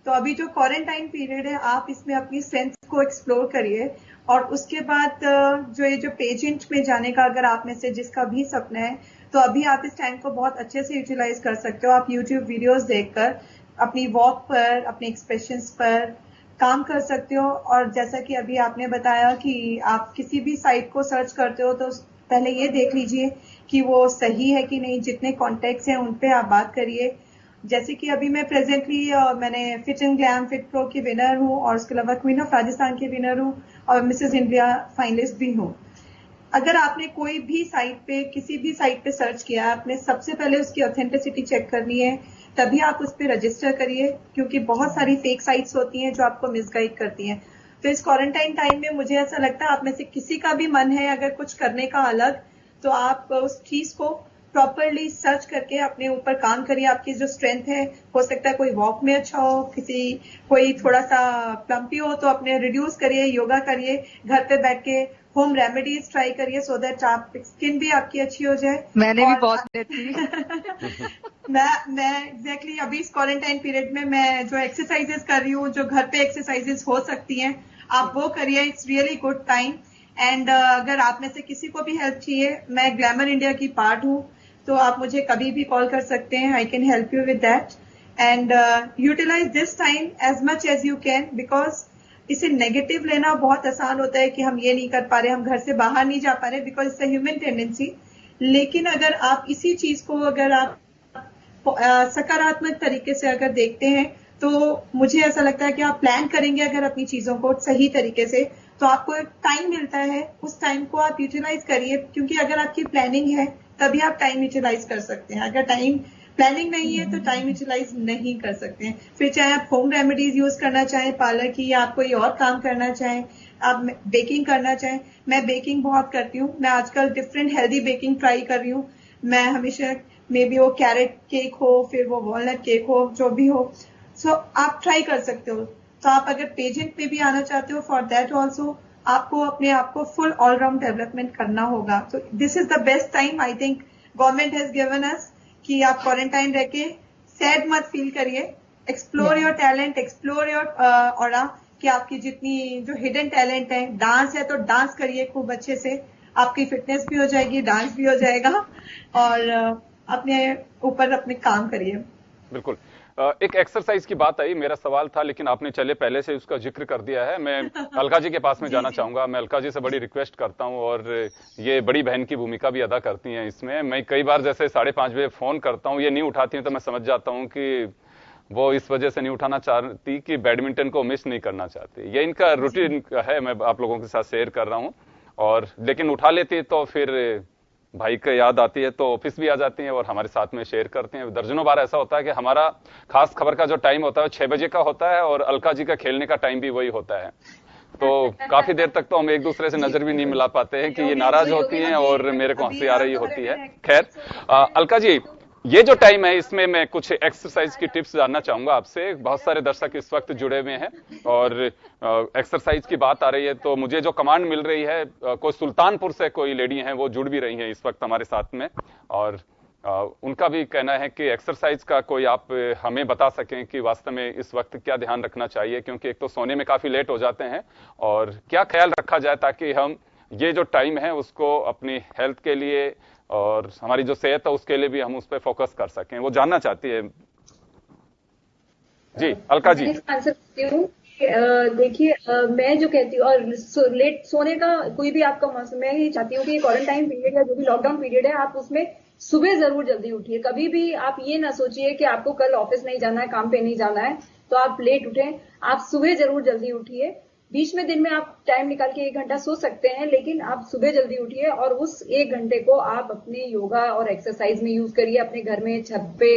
तो अभी जो क्वारंटाइन पीरियड है, आप इसमें अपनी स्ट्रेंथ को एक्सप्लोर करिए। और उसके बाद जो पेजेंट में जाने का अगर आप में से जिसका भी सपना है, तो अभी आप इस टाइम को बहुत अच्छे से यूटिलाइज कर सकते हो। आप यूट्यूब वीडियोस देखकर अपनी वॉक पर, अपने एक्सप्रेशंस पर काम कर सकते हो। और जैसा कि अभी आपने बताया कि आप किसी भी साइट को सर्च करते हो तो पहले ये देख लीजिए कि वो सही है कि नहीं, जितने कॉन्टेक्ट्स हैं उन पे आप बात करिए। जैसे कि अभी मैं प्रेजेंटली मैंने fit and glam fit pro की विनर हूँ और उसके अलावा क्वीन ऑफ राजस्थान की विनर हूँ और मिसेस इंडिया फाइनलिस्ट भी हूँ। अगर आपने कोई भी साइट पे, किसी भी साइट पे सर्च किया, आपने सबसे पहले उसकी ऑथेंटिसिटी चेक करनी है, तभी आप उस पर रजिस्टर करिए, क्योंकि बहुत सारी फेक साइट्स होती हैं जो आपको मिसगाइड करती हैं। तो इस क्वारंटाइन टाइम में मुझे ऐसा लगता है आप में से किसी का भी मन है अगर कुछ करने का अलग, तो आप उस चीज को प्रॉपरली सर्च करके अपने ऊपर काम करिए। आपकी जो स्ट्रेंथ है, हो सकता है कोई वॉक में अच्छा हो, कोई थोड़ा सा प्लम्पी हो तो अपने रिड्यूस करिए, योगा करिए, घर पे बैठ के होम रेमेडीज ट्राई करिए सो दैट आप स्किन भी आपकी अच्छी हो जाए। मैंने भी बहुत लेती मैं एग्जैक्टली अभी इस क्वारंटाइन पीरियड में मैं जो एक्सरसाइजेस कर रही हूँ, जो घर पे एक्सरसाइजेस हो सकती हैं, आप वो करिए। It's really good time. And अगर आप में से किसी को भी हेल्प चाहिए, मैं ग्लैमर इंडिया की पार्ट हूँ, तो आप मुझे कभी भी कॉल कर सकते हैं। I can help you with that. And utilize this time as much as you can, because इसे नेगेटिव लेना बहुत आसान होता है कि हम ये नहीं कर पा रहे, हम घर से बाहर नहीं जा पा रहे, because it's a human tendency. लेकिन अगर आप इसी चीज को अगर आप सकारात्मक तरीके से अगर देखते हैं, तो मुझे ऐसा लगता है कि आप प्लान करेंगे अगर अपनी चीजों को सही तरीके से, तो आपको एक टाइम मिलता है, उस टाइम को आप यूटिलाइज करिए। क्योंकि अगर आपकी प्लानिंग है तभी आप टाइम यूटिलाइज कर सकते हैं। अगर टाइम प्लानिंग नहीं है तो टाइम यूटिलाइज नहीं कर सकते हैं। फिर चाहे आप होम रेमेडीज यूज करना चाहें पार्लर की, या आप कोई और काम करना चाहें, आप बेकिंग करना चाहें। मैं बेकिंग बहुत करती हूँ, मैं आजकल डिफरेंट हेल्दी बेकिंग ट्राई कर रही हूँ। मैं हमेशा मे बी वो कैरेट केक हो, फिर वो वॉलनट केक हो, जो भी हो, सो आप ट्राई कर सकते हो। तो आप अगर पेजेंट में भी आना चाहते हो फॉर दैट ऑल्सो, आपको अपने आप को फुल ऑलराउंड डेवलपमेंट करना होगा। तो this is the best time I think government has given us कि आप क्वारंटाइन रह के सैड मत फील करिए, explore your talent, explore your aura, कि आपकी जितनी जो हिडन टैलेंट है, डांस है तो डांस करिए खूब अच्छे से, आपकी फिटनेस भी हो जाएगी, डांस भी हो जाएगा, और अपने ऊपर अपने काम करिए। बिल्कुल। एक एक्सरसाइज की बात आई, मेरा सवाल था लेकिन आपने चले पहले से उसका जिक्र कर दिया है। मैं अलका जी के पास में जाना चाहूंगा। मैं अलका जी से बड़ी रिक्वेस्ट करता हूं, और ये बड़ी बहन की भूमिका भी अदा करती हैं इसमें। मैं कई बार जैसे 5:30 बजे फोन करता हूं, ये नहीं उठाती हैं, तो मैं समझ जाता हूं कि वो इस वजह से नहीं उठाना चाहती कि बैडमिंटन को मिस नहीं करना चाहती। ये इनका रूटीन है, मैं आप लोगों के साथ शेयर कर रहा हूं। और लेकिन उठा लेती है तो फिर भाई का याद आती है तो ऑफिस भी आ जाती हैं और हमारे साथ में शेयर करते हैं। दर्जनों बार ऐसा होता है कि हमारा खास खबर का जो टाइम होता है 6 बजे का होता है, और अलका जी का खेलने का टाइम भी वही होता है। तो काफी देर तक तो हम एक दूसरे से नजर भी नहीं मिला पाते हैं कि ये नाराज होती हैं और मेरे को हंसी आ रही होती है। खैर, अलका जी, ये जो टाइम है इसमें मैं कुछ एक्सरसाइज की टिप्स जानना चाहूंगा आपसे। बहुत सारे दर्शक इस वक्त जुड़े हुए हैं और एक्सरसाइज की बात आ रही है, तो मुझे जो कमांड मिल रही है, कोई सुल्तानपुर से कोई लेडी हैं, वो जुड़ भी रही हैं इस वक्त हमारे साथ में, और उनका भी कहना है कि एक्सरसाइज का कोई आप हमें बता सकें कि वास्तव में इस वक्त क्या ध्यान रखना चाहिए, क्योंकि एक तो सोने में काफी लेट हो जाते हैं, और क्या ख्याल रखा जाए ताकि हम ये जो टाइम है उसको अपनी हेल्थ के लिए और हमारी जो सेहत है उसके लिए भी हम उस पर फोकस कर सकें। वो जानना चाहती है। जी अलका जी। आंसर करती हूँ। देखिए, मैं जो कहती हूँ, और लेट सोने का कोई भी आपका मौसम, मैं ही चाहती हूँ कि क्वारंटाइन पीरियड या जो भी लॉकडाउन पीरियड है, आप उसमें सुबह जरूर जल्दी उठिए। कभी भी आप ये ना सोचिए कि आपको कल ऑफिस नहीं जाना है, काम पे नहीं जाना है, तो आप लेट उठें। आप सुबह जरूर जल्दी उठिए। बीच में दिन में आप टाइम निकाल के 1 घंटा सो सकते हैं, लेकिन आप सुबह जल्दी उठिए और उस 1 घंटे को आप अपने योगा और एक्सरसाइज में यूज करिए। अपने घर में छत पे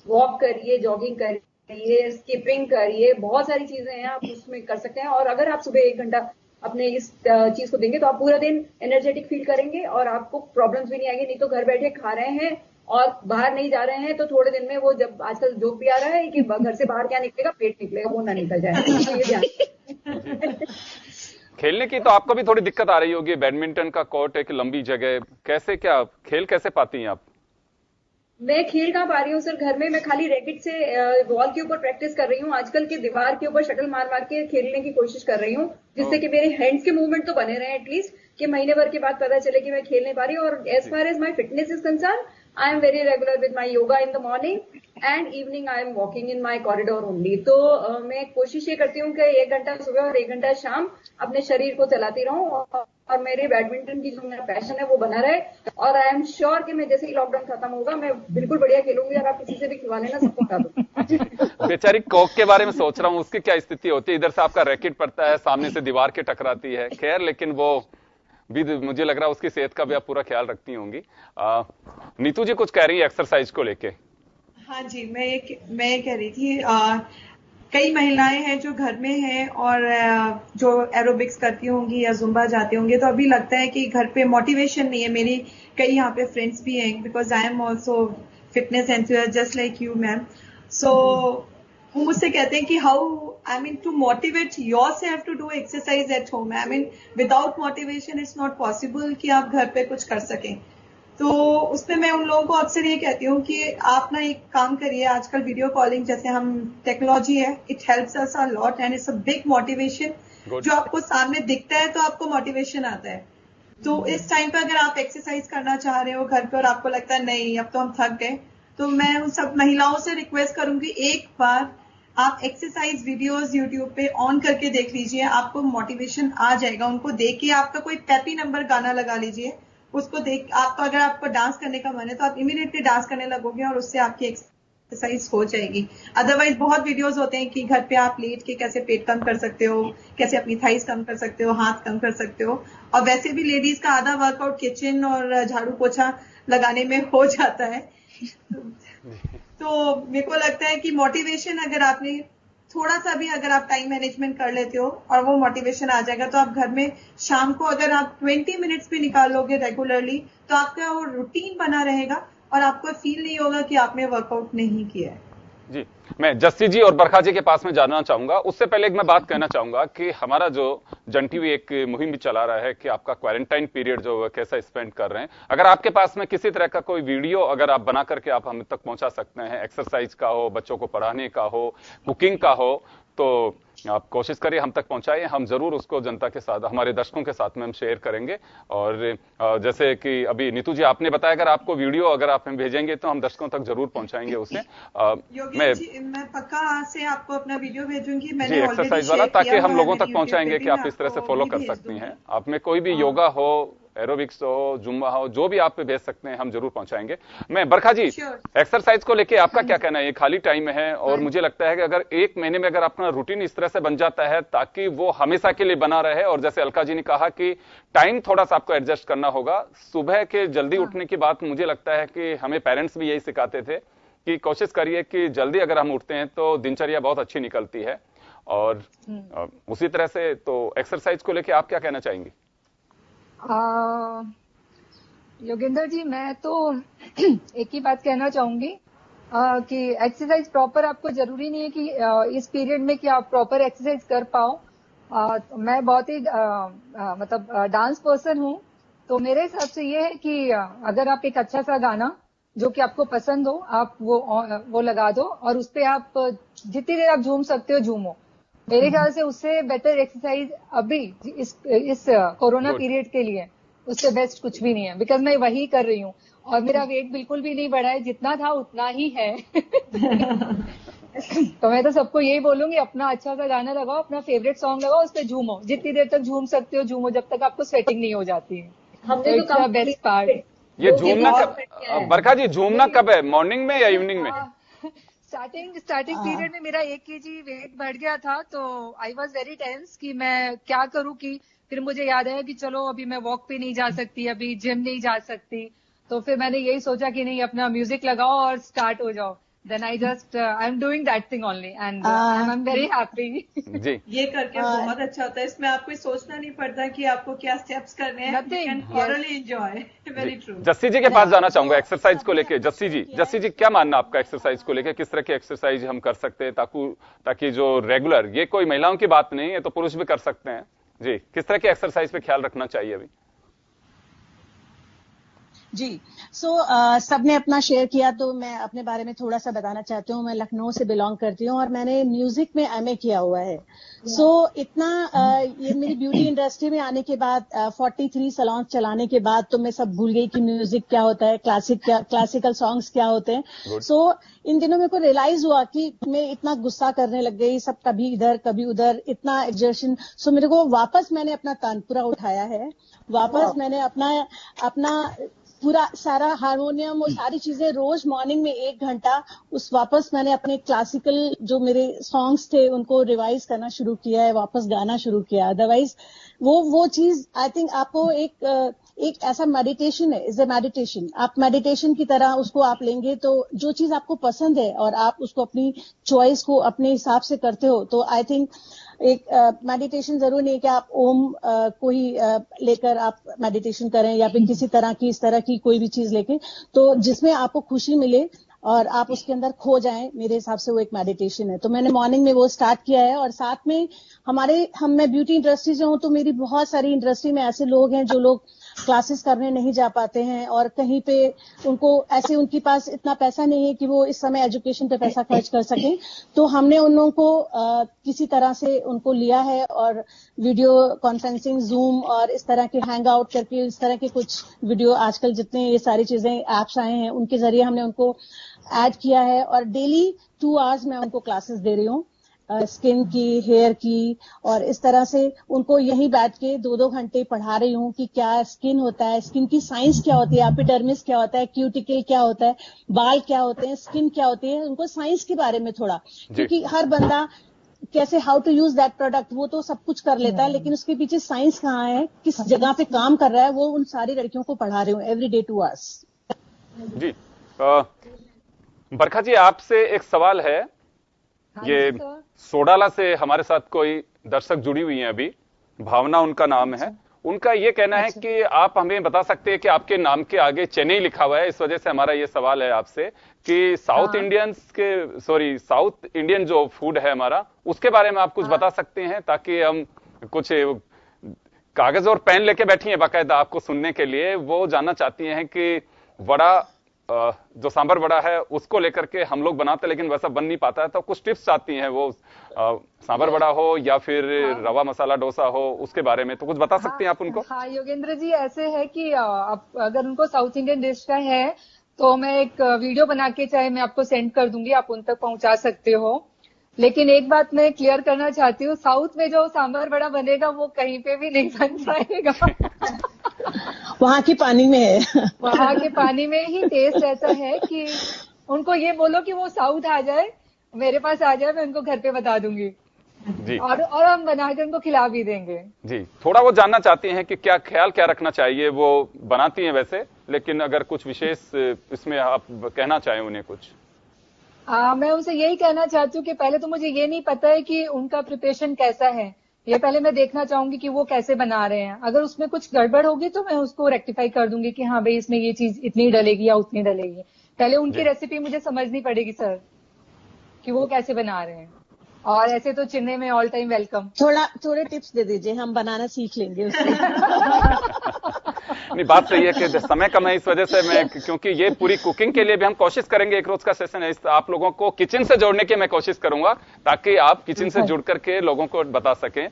वॉक करिए, जॉगिंग करिए, स्किपिंग करिए, बहुत सारी चीजें हैं आप उसमें कर सकते हैं। और अगर आप सुबह 1 घंटा अपने इस चीज को देंगे तो आप पूरा दिन एनर्जेटिक फील करेंगे और आपको प्रॉब्लम्स भी नहीं आएंगे। नहीं तो घर बैठे खा रहे हैं और बाहर नहीं जा रहे हैं तो थोड़े दिन में वो, जब आजकल जोक भी आ रहा है कि घर से बाहर क्या निकलेगा, पेट निकलेगा, वो ना निकल जाए। तो ये ध्यान खेलने की तो आपको भी थोड़ी दिक्कत आ रही होगी। बैडमिंटन का कोर्ट एक लंबी जगह, कैसे क्या खेल कैसे पाती हैं आप? मैं खेल कहाँ पा रही हूँ सर, घर में मैं खाली रैकेट से वॉल के ऊपर प्रैक्टिस कर रही हूँ। आजकल के दीवार के ऊपर शटल मार मार के खेलने की कोशिश कर रही हूँ, जिससे कि मेरे हैंड्स के मूवमेंट तो बने रहे एटलीस्ट, कि महीने भर के बाद पता चले कि मैं खेल नहीं पा रही हूँ। और as far as my fitness is concerned, I am very regular with my yoga in the morning and evening I am walking in my corridor only. तो मैं कोशिश ये करती हूँ कि 1 घंटा सुबह और 1 घंटा शाम अपने शरीर को चलाती रहूं, और मेरे बैडमिंटन की जो मेरा पैशन है वो बना रहे। और आई एम श्योर कि मैं जैसे ही लॉकडाउन खत्म होगा मैं बिल्कुल बढ़िया खेलूंगी, और आप किसी से भी खिलवा लेना, सबको हटा दो। बेचारी कॉक के बारे में सोच रहा हूँ, उसकी क्या स्थिति होती है? इधर से आपका रैकेट पड़ता है, सामने से दीवार के टकराती है। खैर, लेकिन वो भी मुझे लग रहा है उसकी सेहत का भी आप पूरा ख्याल रखती होंगी। नीतू जी कुछ कह रही है एक्सरसाइज को लेके। हाँ जी, मैं कह रही थी, कई महिलाएं हैं जो घर में हैं और जो एरोबिक्स करती होंगी या जुम्बा जाती होंगी, तो अभी लगता है कि घर पे मोटिवेशन नहीं है। मेरी कई यहाँ पे फ्रेंड्स भी हैं, because I am also fitness enthusiast just like you ma'am. So वो मुझसे कहते हैं कि how, I mean, to motivate yourself to do exercise at home, I mean without motivation it's not possible कि आप घर पे कुछ कर सकें। तो उसमें मैं उन लोगों को अक्सर ये कहती हूँ कि आप ना एक काम करिए, आजकल वीडियो कॉलिंग जैसे हम टेक्नोलॉजी है, it helps us a lot and it's a big motivation. जो आपको सामने दिखता है तो आपको मोटिवेशन आता है। तो इस टाइम पे अगर आप एक्सरसाइज करना चाह रहे हो घर पे और आपको लगता है नहीं अब तो हम थक गए, तो मैं उन सब महिलाओं से रिक्वेस्ट करूंगी, एक बार आप एक्सरसाइज वीडियोस यूट्यूब पे ऑन करके देख लीजिए, आपको मोटिवेशन आ जाएगा। उनको देख के आपका कोई पैपी नंबर गाना लगा लीजिए, उसको देख आपको, अगर आपको डांस करने का मन है तो आप इमीडिएटली डांस करने लगोगे और उससे आपकी एक्सरसाइज हो जाएगी। अदरवाइज बहुत वीडियोस होते हैं कि घर पे आप लेट के कैसे पेट कम कर सकते हो, कैसे अपनी थाइस कम कर सकते हो, हाथ कम कर सकते हो। और वैसे भी लेडीज का आधा वर्कआउट किचन और झाड़ू पोछा लगाने में हो जाता है। तो मेरे को लगता है कि मोटिवेशन अगर आपने थोड़ा सा भी, अगर आप टाइम मैनेजमेंट कर लेते हो और वो मोटिवेशन आ जाएगा, तो आप घर में शाम को अगर आप 20 मिनट्स भी निकाल लोगे रेगुलरली, तो आपका वो रूटीन बना रहेगा और आपको फील नहीं होगा कि आपने वर्कआउट नहीं किया है। जी, मैं जस्सी जी और बरखा जी के पास में जानना चाहूंगा। उससे पहले एक मैं बात कहना चाहूंगा कि हमारा जो जन टीवी एक मुहिम भी चला रहा है कि आपका क्वारंटाइन पीरियड जो है कैसा स्पेंड कर रहे हैं। अगर आपके पास में किसी तरह का कोई वीडियो अगर आप बना करके आप हम तक पहुंचा सकते हैं, एक्सरसाइज का हो, बच्चों को पढ़ाने का हो, कुकिंग का हो, तो आप कोशिश करिए हम तक पहुंचाइए। हम जरूर उसको जनता के साथ, हमारे दर्शकों के साथ में हम शेयर करेंगे। और जैसे कि अभी नीतू जी आपने बताया, अगर आपको वीडियो अगर आप हमें भेजेंगे तो हम दर्शकों तक जरूर पहुंचाएंगे उसे। मैं पक्का आज से आपको अपना वीडियो भेजूंगी। मैंने जी, एक्सरसाइज वाला, ताकि हम लोगों तक पहुंचाएंगे कि आप इस तरह से फॉलो कर सकती हैं। आप में कोई भी योगा हो, एरोबिक्स हो, जुम्बा हो, जो भी आप भेज सकते हैं हम जरूर पहुंचाएंगे। मैं बरखा जी, एक्सरसाइज को लेके आपका क्या कहना है? ये खाली टाइम है और मुझे लगता है कि अगर एक महीने में अगर अपना रूटीन इस तरह से बन जाता है ताकि वो हमेशा के लिए बना रहे, और जैसे अलका जी ने कहा कि टाइम थोड़ा सा आपको एडजस्ट करना होगा। सुबह के जल्दी उठने की बात मुझे लगता है कि हमें पेरेंट्स भी यही सिखाते थे कि कोशिश करिए कि जल्दी अगर हम उठते हैं तो दिनचर्या बहुत अच्छी निकलती है। और उसी तरह से तो एक्सरसाइज को लेके आप क्या कहना चाहेंगी? योगेंद्र जी, मैं तो एक ही बात कहना चाहूंगी कि एक्सरसाइज प्रॉपर आपको जरूरी नहीं है कि इस पीरियड में कि आप प्रॉपर एक्सरसाइज कर पाओ। मैं बहुत ही मतलब डांस पर्सन हूँ, तो मेरे हिसाब से ये है कि अगर आप एक अच्छा सा गाना जो कि आपको पसंद हो, आप वो लगा दो और उस पे आप जितनी देर आप झूम सकते हो झूमो। मेरे ख्याल से उससे बेटर एक्सरसाइज अभी इस कोरोना पीरियड के लिए उससे बेस्ट कुछ भी नहीं है। बिकॉज मैं वही कर रही हूँ और मेरा वेट बिल्कुल भी नहीं बढ़ा है, जितना था उतना ही है। तो मैं तो सबको यही बोलूंगी, अपना अच्छा सा गाना लगाओ, अपना फेवरेट सॉन्ग लगाओ, उस पर झूमो, जितनी देर तक झूम सकते हो झूमो, जब तक आपको स्वेटिंग नहीं हो जाती है। हमने तो बेस्ट पार्ट। ये झूमना कब, बरखा जी झूमना कब है, मॉर्निंग में या इवनिंग में? स्टार्टिंग पीरियड में मेरा 1 kg वेट बढ़ गया था, तो आई वॉज वेरी टेंस कि मैं क्या करूं। कि फिर मुझे याद आया कि चलो अभी मैं वॉक पे नहीं जा सकती, अभी जिम नहीं जा सकती, तो फिर मैंने यही सोचा कि नहीं, अपना म्यूजिक लगाओ और स्टार्ट हो जाओ। Then I I'm doing that thing only and I'm very happy. जी, ये करके बहुत अच्छा होता है। इसमें आपको सोचना नहीं पड़ता कि आपको क्या स्टेप्स करने हैं। You can thoroughly enjoy. Very true. Jassi जी के पास जाना चाहूंगा एक्सरसाइज को लेके। जस्सी जी क्या मानना आपका एक्सरसाइज को लेके? किस तरह की एक्सरसाइज हम कर सकते हैं ताकि जो रेगुलर, ये कोई महिलाओं की बात नहीं है, तो पुरुष भी कर सकते हैं जी, किस तरह की एक्सरसाइज पे ख्याल रखना चाहिए अभी? जी, सबने अपना शेयर किया, तो मैं अपने बारे में थोड़ा सा बताना चाहती हूँ। मैं लखनऊ से बिलोंग करती हूँ और मैंने म्यूजिक में एमए किया हुआ है। इतना ये मेरी ब्यूटी इंडस्ट्री में आने के बाद 43 सैलून चलाने के बाद तो मैं सब भूल गई कि म्यूजिक क्या होता है, क्लासिकल सॉन्ग्स क्या होते हैं। इन दिनों मेरे को रियलाइज हुआ कि मैं इतना गुस्सा करने लग गई, सब कभी इधर कभी उधर, इतना एग्जर्शन। मेरे को वापस मैंने अपना तानपुरा उठाया है, वापस मैंने अपना पूरा सारा हारमोनियम और सारी चीजें रोज मॉर्निंग में 1 घंटा वापस मैंने अपने क्लासिकल जो मेरे सॉन्ग्स थे उनको रिवाइज करना शुरू किया है, वापस गाना शुरू किया। अदरवाइज वो चीज आई थिंक आपको एक ऐसा मेडिटेशन है, इज ए मेडिटेशन। आप मेडिटेशन की तरह उसको आप लेंगे तो जो चीज आपको पसंद है और आप उसको अपनी चॉइस को अपने हिसाब से करते हो, तो आई थिंक एक मेडिटेशन जरूर नहीं है कि आप ओम को ही लेकर आप मेडिटेशन करें या फिर किसी तरह की इस तरह की कोई भी चीज लेके, तो जिसमें आपको खुशी मिले और आप उसके अंदर खो जाएं, मेरे हिसाब से वो एक मेडिटेशन है। तो मैंने मॉर्निंग में वो स्टार्ट किया है। और साथ में मैं ब्यूटी इंडस्ट्री से हूँ, तो मेरी बहुत सारी इंडस्ट्री में ऐसे लोग हैं जो लोग क्लासेस करने नहीं जा पाते हैं और कहीं पे उनके पास इतना पैसा नहीं है कि वो इस समय एजुकेशन पे पैसा खर्च कर सकें। तो हमने उन लोगों को किसी तरह से उनको लिया है और वीडियो कॉन्फ्रेंसिंग, जूम और इस तरह के हैंग आउट करके, इस तरह के कुछ वीडियो आजकल जितने ये सारी चीजें ऐप्स आए हैं उनके जरिए हमने उनको ऐड किया है और डेली 2 आवर्स मैं उनको क्लासेस दे रही हूँ, स्किन की, हेयर की, और इस तरह से उनको यहीं बैठ के 2-2 घंटे पढ़ा रही हूँ कि क्या स्किन होता है, स्किन की साइंस क्या होती है, एपिडर्मिस क्या होता है, क्यूटिकल क्या होता है, बाल क्या होते हैं, स्किन क्या होती है, उनको साइंस के बारे में थोड़ा, क्योंकि हर बंदा कैसे how to use that product वो तो सब कुछ कर लेता है, लेकिन उसके पीछे साइंस कहाँ है, किस जगह पे काम कर रहा है, वो उन सारी लड़कियों को पढ़ा रही हूँ एवरी डे 2 आवर्स। जी, बरखा जी आपसे एक सवाल है। ये सोडाला से हमारे साथ कोई दर्शक जुड़ी हुई हैं अभी, भावना उनका नाम है। उनका ये कहना है कि आप हमें बता सकते हैं कि आपके नाम के आगे चेन्नई लिखा हुआ है, इस वजह से हमारा ये सवाल है आपसे कि साउथ इंडियन जो फूड है हमारा, उसके बारे में आप कुछ बता सकते हैं, ताकि हम कुछ कागज और पेन लेके बैठी हैं बाकायदा आपको सुनने के लिए। वो जानना चाहती हैं कि वड़ा, जो सांभर वड़ा है उसको लेकर के हम लोग बनाते हैं लेकिन वैसा बन नहीं पाता है, तो कुछ टिप्स चाहती हैं वो, सांभर वड़ा हो या फिर रवा मसाला डोसा हो, उसके बारे में तो कुछ बता सकती हैं आप उनको? हाँ योगेंद्र जी, ऐसे है कि अगर उनको साउथ इंडियन डिश का है तो मैं एक वीडियो बना के चाहे मैं आपको सेंड कर दूंगी, आप उन तक पहुंचा सकते हो। लेकिन एक बात मैं क्लियर करना चाहती हूँ, साउथ में जो सांभर वड़ा बनेगा वो कहीं पे भी नहीं बन पाएगा। वहां के पानी में है। वहां के पानी में ही टेस्ट ऐसा है कि उनको ये बोलो कि वो साउथ आ जाए, मेरे पास आ जाए, मैं उनको घर पे बता दूंगी जी। और हम बना के उनको खिला भी देंगे। जी, थोड़ा वो जानना चाहती हैं कि क्या ख्याल क्या रखना चाहिए, वो बनाती हैं वैसे, लेकिन अगर कुछ विशेष इसमें आप कहना चाहें उन्हें कुछ। मैं उनसे यही कहना चाहती हूँ कि पहले तो मुझे ये नहीं पता है कि उनका प्रिपरेशन कैसा है, ये पहले मैं देखना चाहूंगी कि वो कैसे बना रहे हैं। अगर उसमें कुछ गड़बड़ होगी तो मैं उसको रेक्टिफाई कर दूंगी कि हाँ भाई इसमें ये चीज इतनी डलेगी या उतनी डलेगी। पहले उनकी रेसिपी मुझे समझनी पड़ेगी सर, कि वो कैसे बना रहे हैं। और ऐसे तो चेन्नई में ऑल टाइम वेलकम। थोड़े टिप्स दे दीजिए, हम बनाना सीख लेंगे उससे। नहीं, बात सही है कि समय कम है, इस वजह से मैं, क्योंकि ये पूरी कुकिंग के लिए भी हम कोशिश करेंगे, एक रोज का सेशन है, आप लोगों को किचन से जोड़ने की मैं कोशिश करूंगा ताकि आप किचन से जुड़ करके लोगों को बता सकें।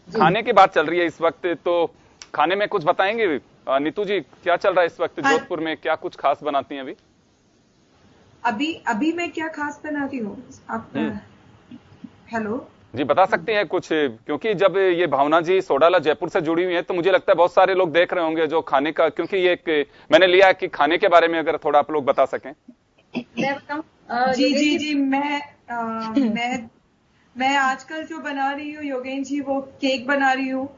खाने की बात चल रही है इस वक्त, तो खाने में कुछ बताएंगे नीतू जी, क्या चल रहा है इस वक्त जोधपुर में, क्या कुछ खास बनाती हैं अभी? अभी मैं क्या खास बनाती हूँ आप? हेलो जी, बता सकते हैं कुछ, क्योंकि जब ये भावना जी सोडाला जयपुर से जुड़ी हुई है तो मुझे लगता है बहुत सारे लोग देख रहे होंगे जो खाने का, क्योंकि ये मैंने लिया है कि खाने के बारे में अगर थोड़ा आप लोग बता सकें। मैं बताऊं? जी, मैं आजकल जो बना रही हूँ योगेंद्र जी, वो केक बना रही हूँ,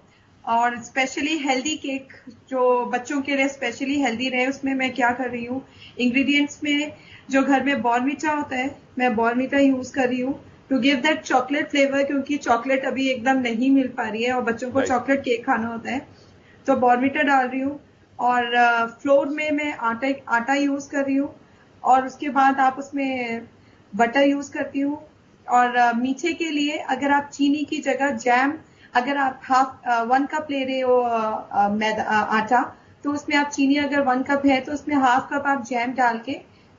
और स्पेशली हेल्दी केक जो बच्चों के लिए स्पेशली हेल्दी रहे। उसमें मैं क्या कर रही हूँ, इंग्रेडिएंट्स में जो घर में बॉर्नविटा होता है, मैं बॉर्नविटा यूज कर रही हूँ to give that chocolate flavour, क्योंकि चॉकलेट अभी एकदम नहीं मिल पा रही है और बच्चों को चॉकलेट केक खाना होता है, तो बॉर्नविटा डाल रही हूँ। और फ्लोर में मैं आटा यूज कर रही हूँ, और उसके बाद आप उसमें बटर यूज करती हूँ। और मीठे के लिए अगर आप चीनी की जगह जैम, अगर आप 1 कप ले रहे हो आटा, तो उसमें आप चीनी अगर 1 कप है तो उसमें ½ कप आप जैम डाल के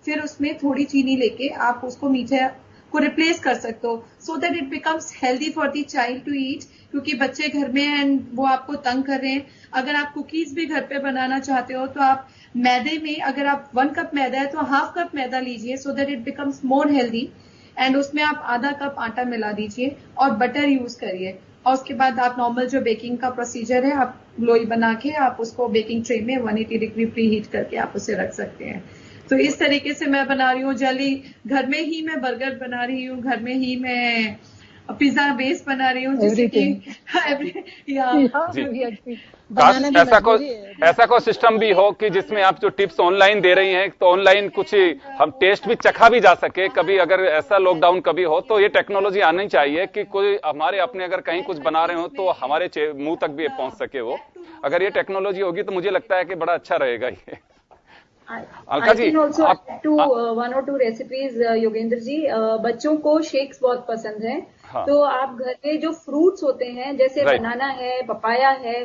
फिर उसमें थोड़ी चीनी लेके आप उसको मीठे को रिप्लेस कर सकते हो, so that it becomes healthy for the child to eat, क्योंकि बच्चे घर में हैं एंड वो आपको तंग कर रहे हैं। अगर आप कुकीज भी घर पे बनाना चाहते हो तो आप मैदे में, अगर आप 1 कप मैदा है तो ½ कप मैदा लीजिए, सो that it becomes more healthy, and उसमें आप ½ कप आटा मिला दीजिए और बटर यूज करिए। और उसके बाद आप नॉर्मल जो बेकिंग का प्रोसीजर है, आप लोई बना के आप उसको बेकिंग ट्रे में 180 डिग्री प्री हीट करके आप उसे रख सकते हैं। तो इस तरीके से मैं बना रही हूँ। जल्दी घर में ही मैं बर्गर बना रही हूँ, घर में ही मैं पिज्जा बेस बना रही हूँ, जैसे कि ऐसा कोई सिस्टम भी हो कि जिसमें आप जो टिप्स ऑनलाइन दे रही हैं तो ऑनलाइन कुछ हम टेस्ट भी चखा भी जा सके। कभी अगर ऐसा लॉकडाउन कभी हो तो ये टेक्नोलॉजी आनी चाहिए कि कोई हमारे अपने अगर कहीं कुछ बना रहे हो तो हमारे मुंह तक भी पहुंच सके वो। अगर ये टेक्नोलॉजी होगी तो मुझे लगता है कि बड़ा अच्छा रहेगा ये। अलका जी, वन और टू रेसिपीज योगेंद्र जी, बच्चों को शेक्स बहुत पसंद है। हाँ। तो आप घर में जो फ्रूट्स होते हैं जैसे बनाना है, पपाया है,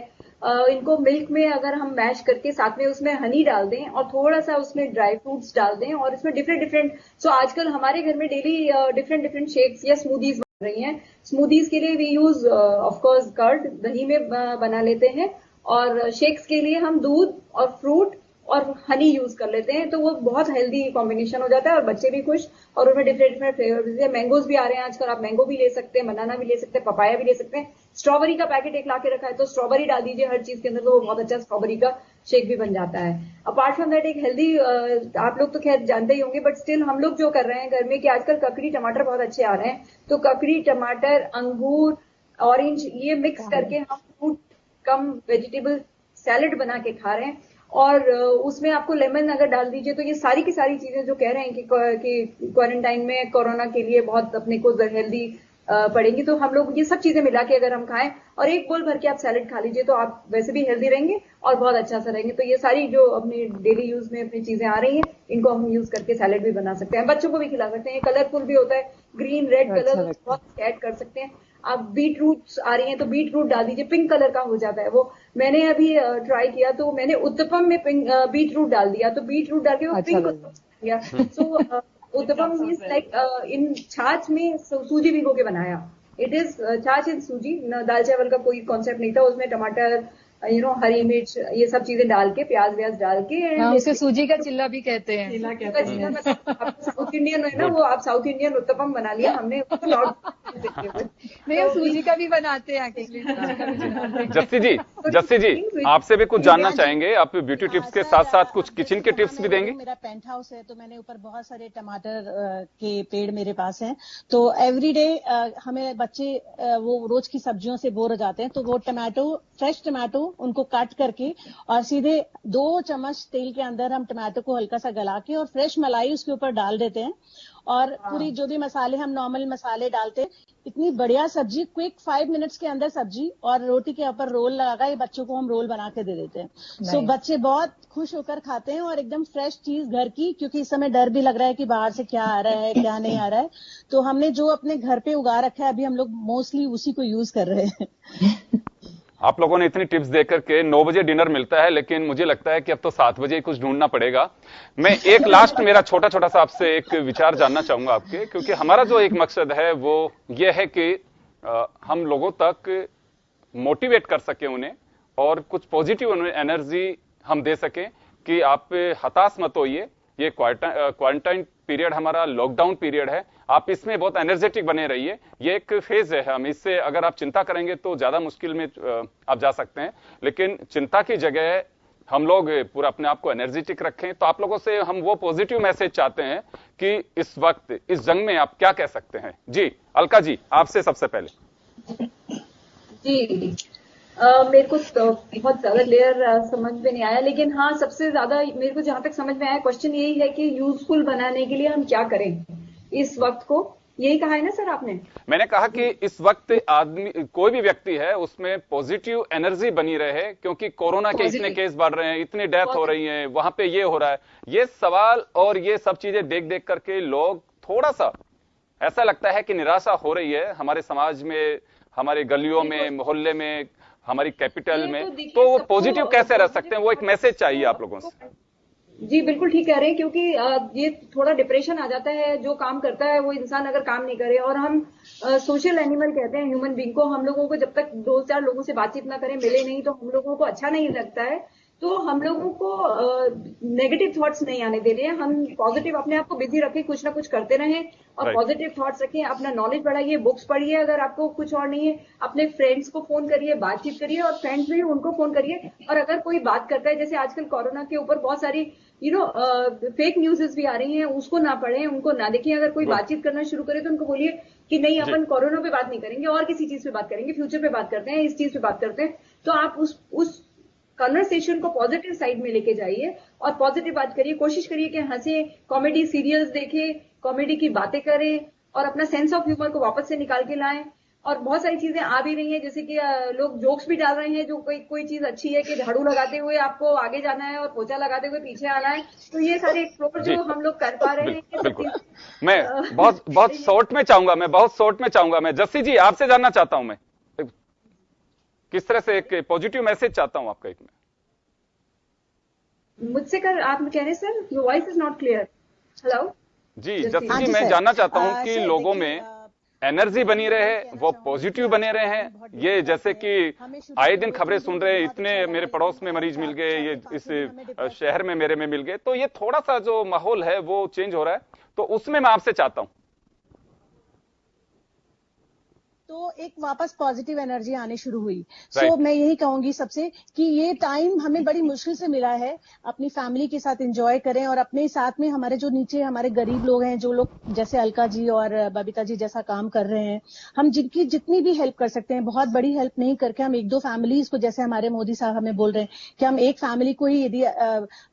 इनको मिल्क में अगर हम मैश करके साथ में उसमें हनी डाल दें और थोड़ा सा उसमें ड्राई फ्रूट्स डाल दें और इसमें डिफरेंट सो आजकल हमारे घर में डेली डिफरेंट शेक्स या स्मूदीज बन रही हैं। स्मूदीज के लिए we use of course curd, दही में बना लेते हैं, और शेक्स के लिए हम दूध और फ्रूट और हनी यूज कर लेते हैं, तो वो बहुत हेल्दी कॉम्बिनेशन हो जाता है और बच्चे भी खुश, और उनमें डिफरेंट फ्लेवर, जैसे मैंगोज भी आ रहे हैं आजकल, आप मैंगो भी ले सकते हैं, बनाना भी ले सकते हैं, पपाया भी ले सकते हैं। स्ट्रॉबेरी का पैकेट एक लाके रखा है तो स्ट्रॉबेरी डाल दीजिए हर चीज के अंदर, तो वो बहुत अच्छा स्ट्रॉबेरी का शेक भी बन जाता है। अपार्ट फ्रॉम दैट एक हेल्दी, आप लोग तो खैर जानते ही होंगे, बट स्टिल हम लोग जो कर रहे हैं घर में कि आजकल ककड़ी टमाटर बहुत अच्छे आ रहे हैं, तो ककड़ी टमाटर अंगूर ऑरेंज ये मिक्स करके हम फ्रूट कम वेजिटेबल सैलेड बना के खा रहे हैं, और उसमें आपको लेमन अगर डाल दीजिए, तो ये सारी की सारी चीजें जो कह रहे हैं कि क्वारंटाइन में कोरोना के लिए बहुत अपने को हेल्दी पड़ेंगी। तो हम लोग ये सब चीजें मिला के अगर हम खाएं और एक बोल भर के आप सैलेड खा लीजिए तो आप वैसे भी हेल्दी रहेंगे और बहुत अच्छा सा रहेंगे। तो ये सारी जो अपने डेली यूज में अपनी चीजें आ रही हैं, इनको हम यूज करके सैलेड भी बना सकते हैं, बच्चों को भी खिला सकते हैं। कलरफुल भी होता है, ग्रीन रेड कलर बहुत ऐड कर सकते हैं। आप बीट रूट्स आ रही हैं तो बीट रूट डाल दीजिए, पिंक कलर का हो जाता है वो। मैंने अभी ट्राई किया तो मैंने उत्तपम में बीट रूट डाल दिया, तो बीट रूट डाल के वो पिंक गया। सो उत्तपम मीन्स लाइक इन छाछ में सूजी भिगो के बनाया। इट इज छाछ इन सूजी, दाल चावल का कोई कॉन्सेप्ट नहीं था उसमें। टमाटर, हरी मिर्च, ये सब चीजें डाल के, प्याज व्याज डाल के, उसे सूजी का चिल्ला भी कहते हैं। चिल्ला कहते हैं। आप साउथ इंडियन है ना, वो आप साउथ इंडियन उत्तपम बना लिया हमने। नहीं, सूजी का भी बनाते हैं एक्चुअली। जस्सी जी आपसे भी कुछ जानना चाहेंगे। आप ब्यूटी टिप्स के साथ साथ कुछ किचन के टिप्स भी देंगे? मेरा पेंट हाउस है तो मैंने ऊपर बहुत सारे टमाटर के पेड़ मेरे पास हैं। तो एवरीडे हमें बच्चे वो रोज की सब्जियों से बोर हो जाते हैं, तो वो फ्रेश टमाटो उनको काट करके और सीधे 2 चम्मच तेल के अंदर हम टमाटो को हल्का सा गला के और फ्रेश मलाई उसके ऊपर डाल देते हैं। और पूरी जो भी मसाले हम नॉर्मल मसाले डालते हैं, इतनी बढ़िया सब्जी, क्विक 5 मिनट्स के अंदर सब्जी, और रोटी के ऊपर रोल लगा, ये बच्चों को हम रोल बना के दे देते हैं। सो बच्चे बहुत खुश होकर खाते हैं और एकदम फ्रेश चीज घर की, क्योंकि इस समय डर भी लग रहा है कि बाहर से क्या आ रहा है क्या नहीं आ रहा है। तो हमने जो अपने घर पे उगा रखा है अभी हम लोग मोस्टली उसी को यूज कर रहे हैं। आप लोगों ने इतनी टिप्स देकर के 9 बजे डिनर मिलता है, लेकिन मुझे लगता है कि अब तो 7 बजे ही कुछ ढूंढना पड़ेगा। मैं एक लास्ट मेरा छोटा छोटा सा आपसे एक विचार जानना चाहूंगा आपके, क्योंकि हमारा जो एक मकसद है वो ये है कि हम लोगों तक मोटिवेट कर सके उन्हें, और कुछ पॉजिटिव एनर्जी हम दे सकें कि आप हताश मत होइए। ये क्वारंटाइन पीरियड हमारा लॉकडाउन पीरियड है, आप इसमें बहुत एनर्जेटिक बने रहिए। ये एक फेज है, हम इससे अगर आप चिंता करेंगे तो ज्यादा मुश्किल में आप जा सकते हैं। लेकिन चिंता की जगह हम लोग पूरा अपने आप को एनर्जेटिक रखें। तो आप लोगों से हम वो पॉजिटिव मैसेज चाहते हैं कि इस वक्त इस जंग में आप क्या कह सकते हैं। जी अलका जी, आपसे सबसे पहले। जी मेरे को तो बहुत ज्यादा क्लियर समझ में नहीं आया, लेकिन हाँ सबसे ज्यादा मेरे को जहां तक समझ में आया क्वेश्चन यही है कि यूजफुल बनाने के लिए हम क्या करें इस वक्त को। यही कहा है ना सर आपने? मैंने कहा कि इस वक्त आदमी, कोई भी व्यक्ति है, उसमें पॉजिटिव एनर्जी बनी रहे, क्योंकि कोरोना के इतने केस बढ़ रहे हैं, इतनी डेथ हो रही है, वहां पे ये हो रहा है। ये सवाल और ये सब चीजें देख देख करके लोग थोड़ा सा ऐसा लगता है कि निराशा हो रही है हमारे समाज में, हमारे गलियों में, मोहल्ले में, हमारी कैपिटल में। तो वो पॉजिटिव कैसे रह सकते हैं? वो एक मैसेज चाहिए आप लोगों से। जी बिल्कुल ठीक कह रहे हैं, क्योंकि ये थोड़ा डिप्रेशन आ जाता है। जो काम करता है वो इंसान अगर काम नहीं करे, और हम सोशल एनिमल कहते हैं ह्यूमन बीइंग को, हम लोगों को जब तक 2-4 लोगों से बातचीत ना करें, मिले नहीं, तो हम लोगों को अच्छा नहीं लगता है। तो हम लोगों को नेगेटिव थॉट्स नहीं आने दे रहे हैं। हम पॉजिटिव अपने आप को बिजी रखें, कुछ ना कुछ करते रहें और पॉजिटिव थॉट्स रखें। अपना नॉलेज बढ़ाइए, बुक्स पढ़िए, अगर आपको कुछ और नहीं है अपने फ्रेंड्स को फोन करिए, बातचीत करिए, और फ्रेंड्स भी उनको फोन करिए। और अगर कोई बात करता है, जैसे आजकल कोरोना के ऊपर बहुत सारी फेक न्यूज़ भी आ रही हैं, उसको ना पढ़ें, उनको ना देखें। अगर कोई बातचीत करना शुरू करे तो उनको बोलिए कि नहीं, अपन कोरोना पे बात नहीं करेंगे और किसी चीज पे बात करेंगे, फ्यूचर पे बात करते हैं, इस चीज पे बात करते हैं। तो आप उस कन्वर्सेशन को पॉजिटिव साइड में लेके जाइए और पॉजिटिव बात करिए। कोशिश करिए कि हंसे, कॉमेडी सीरियल्स देखें, कॉमेडी की बातें करें और अपना सेंस ऑफ ह्यूमर को वापस से निकाल के लाएं। और बहुत सारी चीजें आ भी रही हैं, जैसे कि लोग जोक्स भी डाल रहे हैं, जो कोई चीज अच्छी है कि झाड़ू लगाते हुए आपको आगे जाना है और पोछा लगाते हुए पीछे आना है। तो ये सारे एक्सप्लोर जो हम लोग कर पा रहे हैं। मैं बहुत शॉर्ट में चाहूंगा मैं जस्सी जी आपसे जानना चाहता हूं, मैं किस तरह से एक पॉजिटिव मैसेज चाहता हूं आपका। एक में मुझसे कर आप कह रहे हैं sir, your voice is not clear. Hello जी जस्सी जी, मैं जानना चाहता हूं कि लोगों में एनर्जी बनी रहे, वो पॉजिटिव बने रहे हैं। ये जैसे कि आए दिन खबरें सुन रहे हैं, इतने मेरे पड़ोस में मरीज मिल गए, ये इस शहर में मेरे में मिल गए, तो ये थोड़ा सा जो माहौल है वो चेंज हो रहा है। तो उसमें मैं आपसे चाहता हूं। तो एक वापस पॉजिटिव एनर्जी आने शुरू हुई। सो मैं यही कहूंगी सबसे कि ये टाइम हमें बड़ी मुश्किल से मिला है, अपनी फैमिली के साथ एंजॉय करें और अपने साथ में हमारे जो नीचे हमारे गरीब लोग हैं, जो लोग जैसे अलका जी और बबीता जी जैसा काम कर रहे हैं, हम जिनकी जितनी भी हेल्प कर सकते हैं, बहुत बड़ी हेल्प नहीं करके हम एक दो फैमिलीज को, जैसे हमारे मोदी साहब हमें बोल रहे हैं कि हम एक फैमिली को ही यदि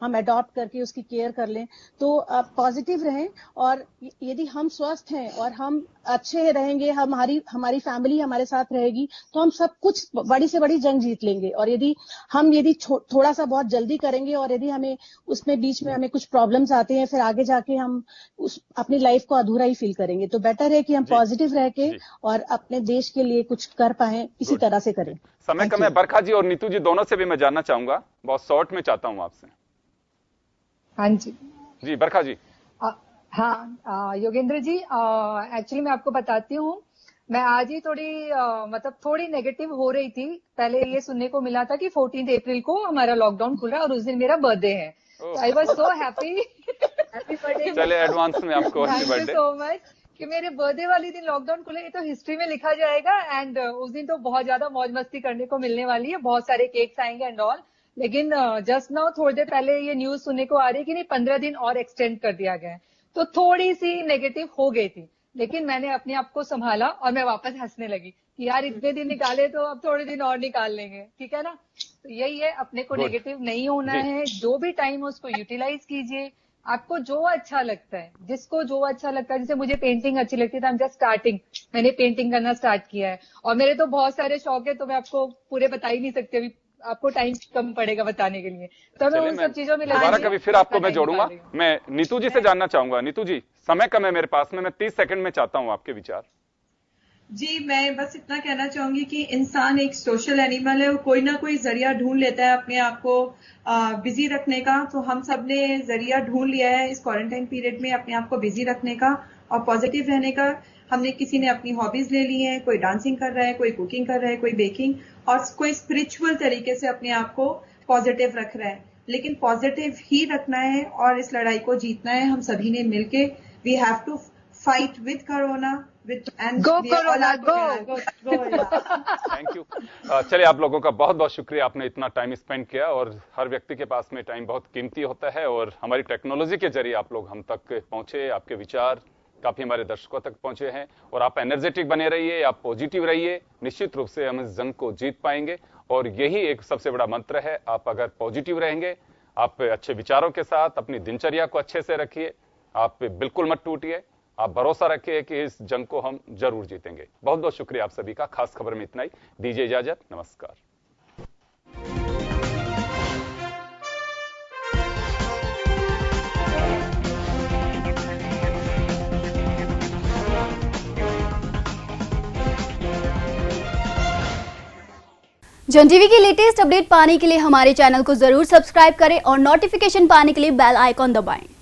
हम अडॉप्ट करके उसकी केयर कर लें तो पॉजिटिव रहें। और यदि हम स्वस्थ हैं और हम अच्छे रहेंगे, हमारी फैमिली हमारे साथ रहेगी, तो हम सब कुछ बड़ी से बड़ी जंग जीत लेंगे। और यदि थोड़ा सा बहुत जल्दी करेंगे और यदि हमें उसमें बीच में हमें कुछ प्रॉब्लम्स आते हैं, फिर आगे जाके हम अपनी लाइफ को अधूरा ही फील करेंगे। तो बेटर है कि हम पॉजिटिव रह के और अपने देश के लिए कुछ कर पाए, इसी तरह से करें। समय कम है, बरखा जी और नीतू जी दोनों से भी मैं जानना चाहूंगा, बहुत शॉर्ट में चाहता हूं आपसे। हाँ जी बरखा जी। हाँ योगेंद्र जी, एक्चुअली मैं आपको बताती हूँ, मैं आज ही थोड़ी नेगेटिव हो रही थी। पहले ये सुनने को मिला था कि 14 अप्रैल को हमारा लॉकडाउन खुला और उस दिन मेरा बर्थडे है। I was so happy. Happy birthday. चले एडवांस में आपको थैंक यू सो मच कि मेरे बर्थडे वाली दिन लॉकडाउन खुले, ये तो हिस्ट्री में लिखा जाएगा। एंड उस दिन तो बहुत ज्यादा मौज मस्ती करने को मिलने वाली है, बहुत सारे केक्स आएंगे एंड ऑल। लेकिन जस्ट नाउ थोड़ी देर पहले ये न्यूज सुनने को आ रही है कि नहीं 15 दिन और एक्सटेंड कर दिया गया है, तो थोड़ी सी नेगेटिव हो गई थी। लेकिन मैंने अपने आप को संभाला और मैं वापस हंसने लगी कि यार इतने दिन निकाले तो अब थोड़े दिन और निकाल लेंगे, ठीक है ना। तो यही है, अपने को नेगेटिव नहीं होना है, जो भी टाइम है उसको यूटिलाइज कीजिए। आपको जो अच्छा लगता है, जिसको जो अच्छा लगता है, जैसे मुझे पेंटिंग अच्छी लगती है तो I'm just starting, मैंने पेंटिंग करना स्टार्ट किया है। और मेरे तो बहुत सारे शौक है, तो मैं आपको पूरे बता ही नहीं सकती, अभी आपको टाइम कम पड़ेगा बताने के लिए। तो मैं उन सब चीजों में दोबारा कभी फिर आपको मैं जोड़ूंगा। मैं नीतू जी से जानना चाहूंगा। नीतू जी, समय कम है मेरे पास में, मैं 30 सेकंड में चाहता हूं आपके विचार। जी, मैं बस इतना कहना चाहूंगी कि इंसान एक सोशल एनिमल है, वो कोई ना कोई जरिया ढूंढ लेता है अपने आप को बिजी रखने का। तो हम सब ने जरिया ढूंढ लिया है इस क्वारंटाइन पीरियड में अपने आप को बिजी रखने का और पॉजिटिव रहने का। हमने किसी ने अपनी हॉबीज ले ली हैं, कोई डांसिंग कर रहा है, कोई कुकिंग कर रहा है, कोई बेकिंग, और कोई स्पिरिचुअल तरीके से अपने आप को पॉजिटिव रख रहा है। लेकिन पॉजिटिव ही रखना है और इस लड़ाई को जीतना है हम सभी ने मिलके। We have to fight with corona, thank you. चलिए, आप लोगों का बहुत बहुत शुक्रिया, आपने इतना टाइम स्पेंड किया। और हर व्यक्ति के पास में टाइम बहुत कीमती होता है और हमारी टेक्नोलॉजी के जरिए आप लोग हम तक पहुंचे, आपके विचार काफी हमारे दर्शकों तक पहुंचे हैं। और आप एनर्जेटिक बने रहिए, आप पॉजिटिव रहिए, निश्चित रूप से हम इस जंग को जीत पाएंगे। और यही एक सबसे बड़ा मंत्र है, आप अगर पॉजिटिव रहेंगे, आप अच्छे विचारों के साथ अपनी दिनचर्या को अच्छे से रखिए, आप बिल्कुल मत टूटिए, आप भरोसा रखिए कि इस जंग को हम जरूर जीतेंगे। बहुत बहुत शुक्रिया आप सभी का। खास खबर में इतना ही, दीजिए इजाजत, नमस्कार। जन टीवी की लेटेस्ट अपडेट पाने के लिए हमारे चैनल को जरूर सब्सक्राइब करें और नोटिफिकेशन पाने के लिए बेल आइकॉन दबाएं।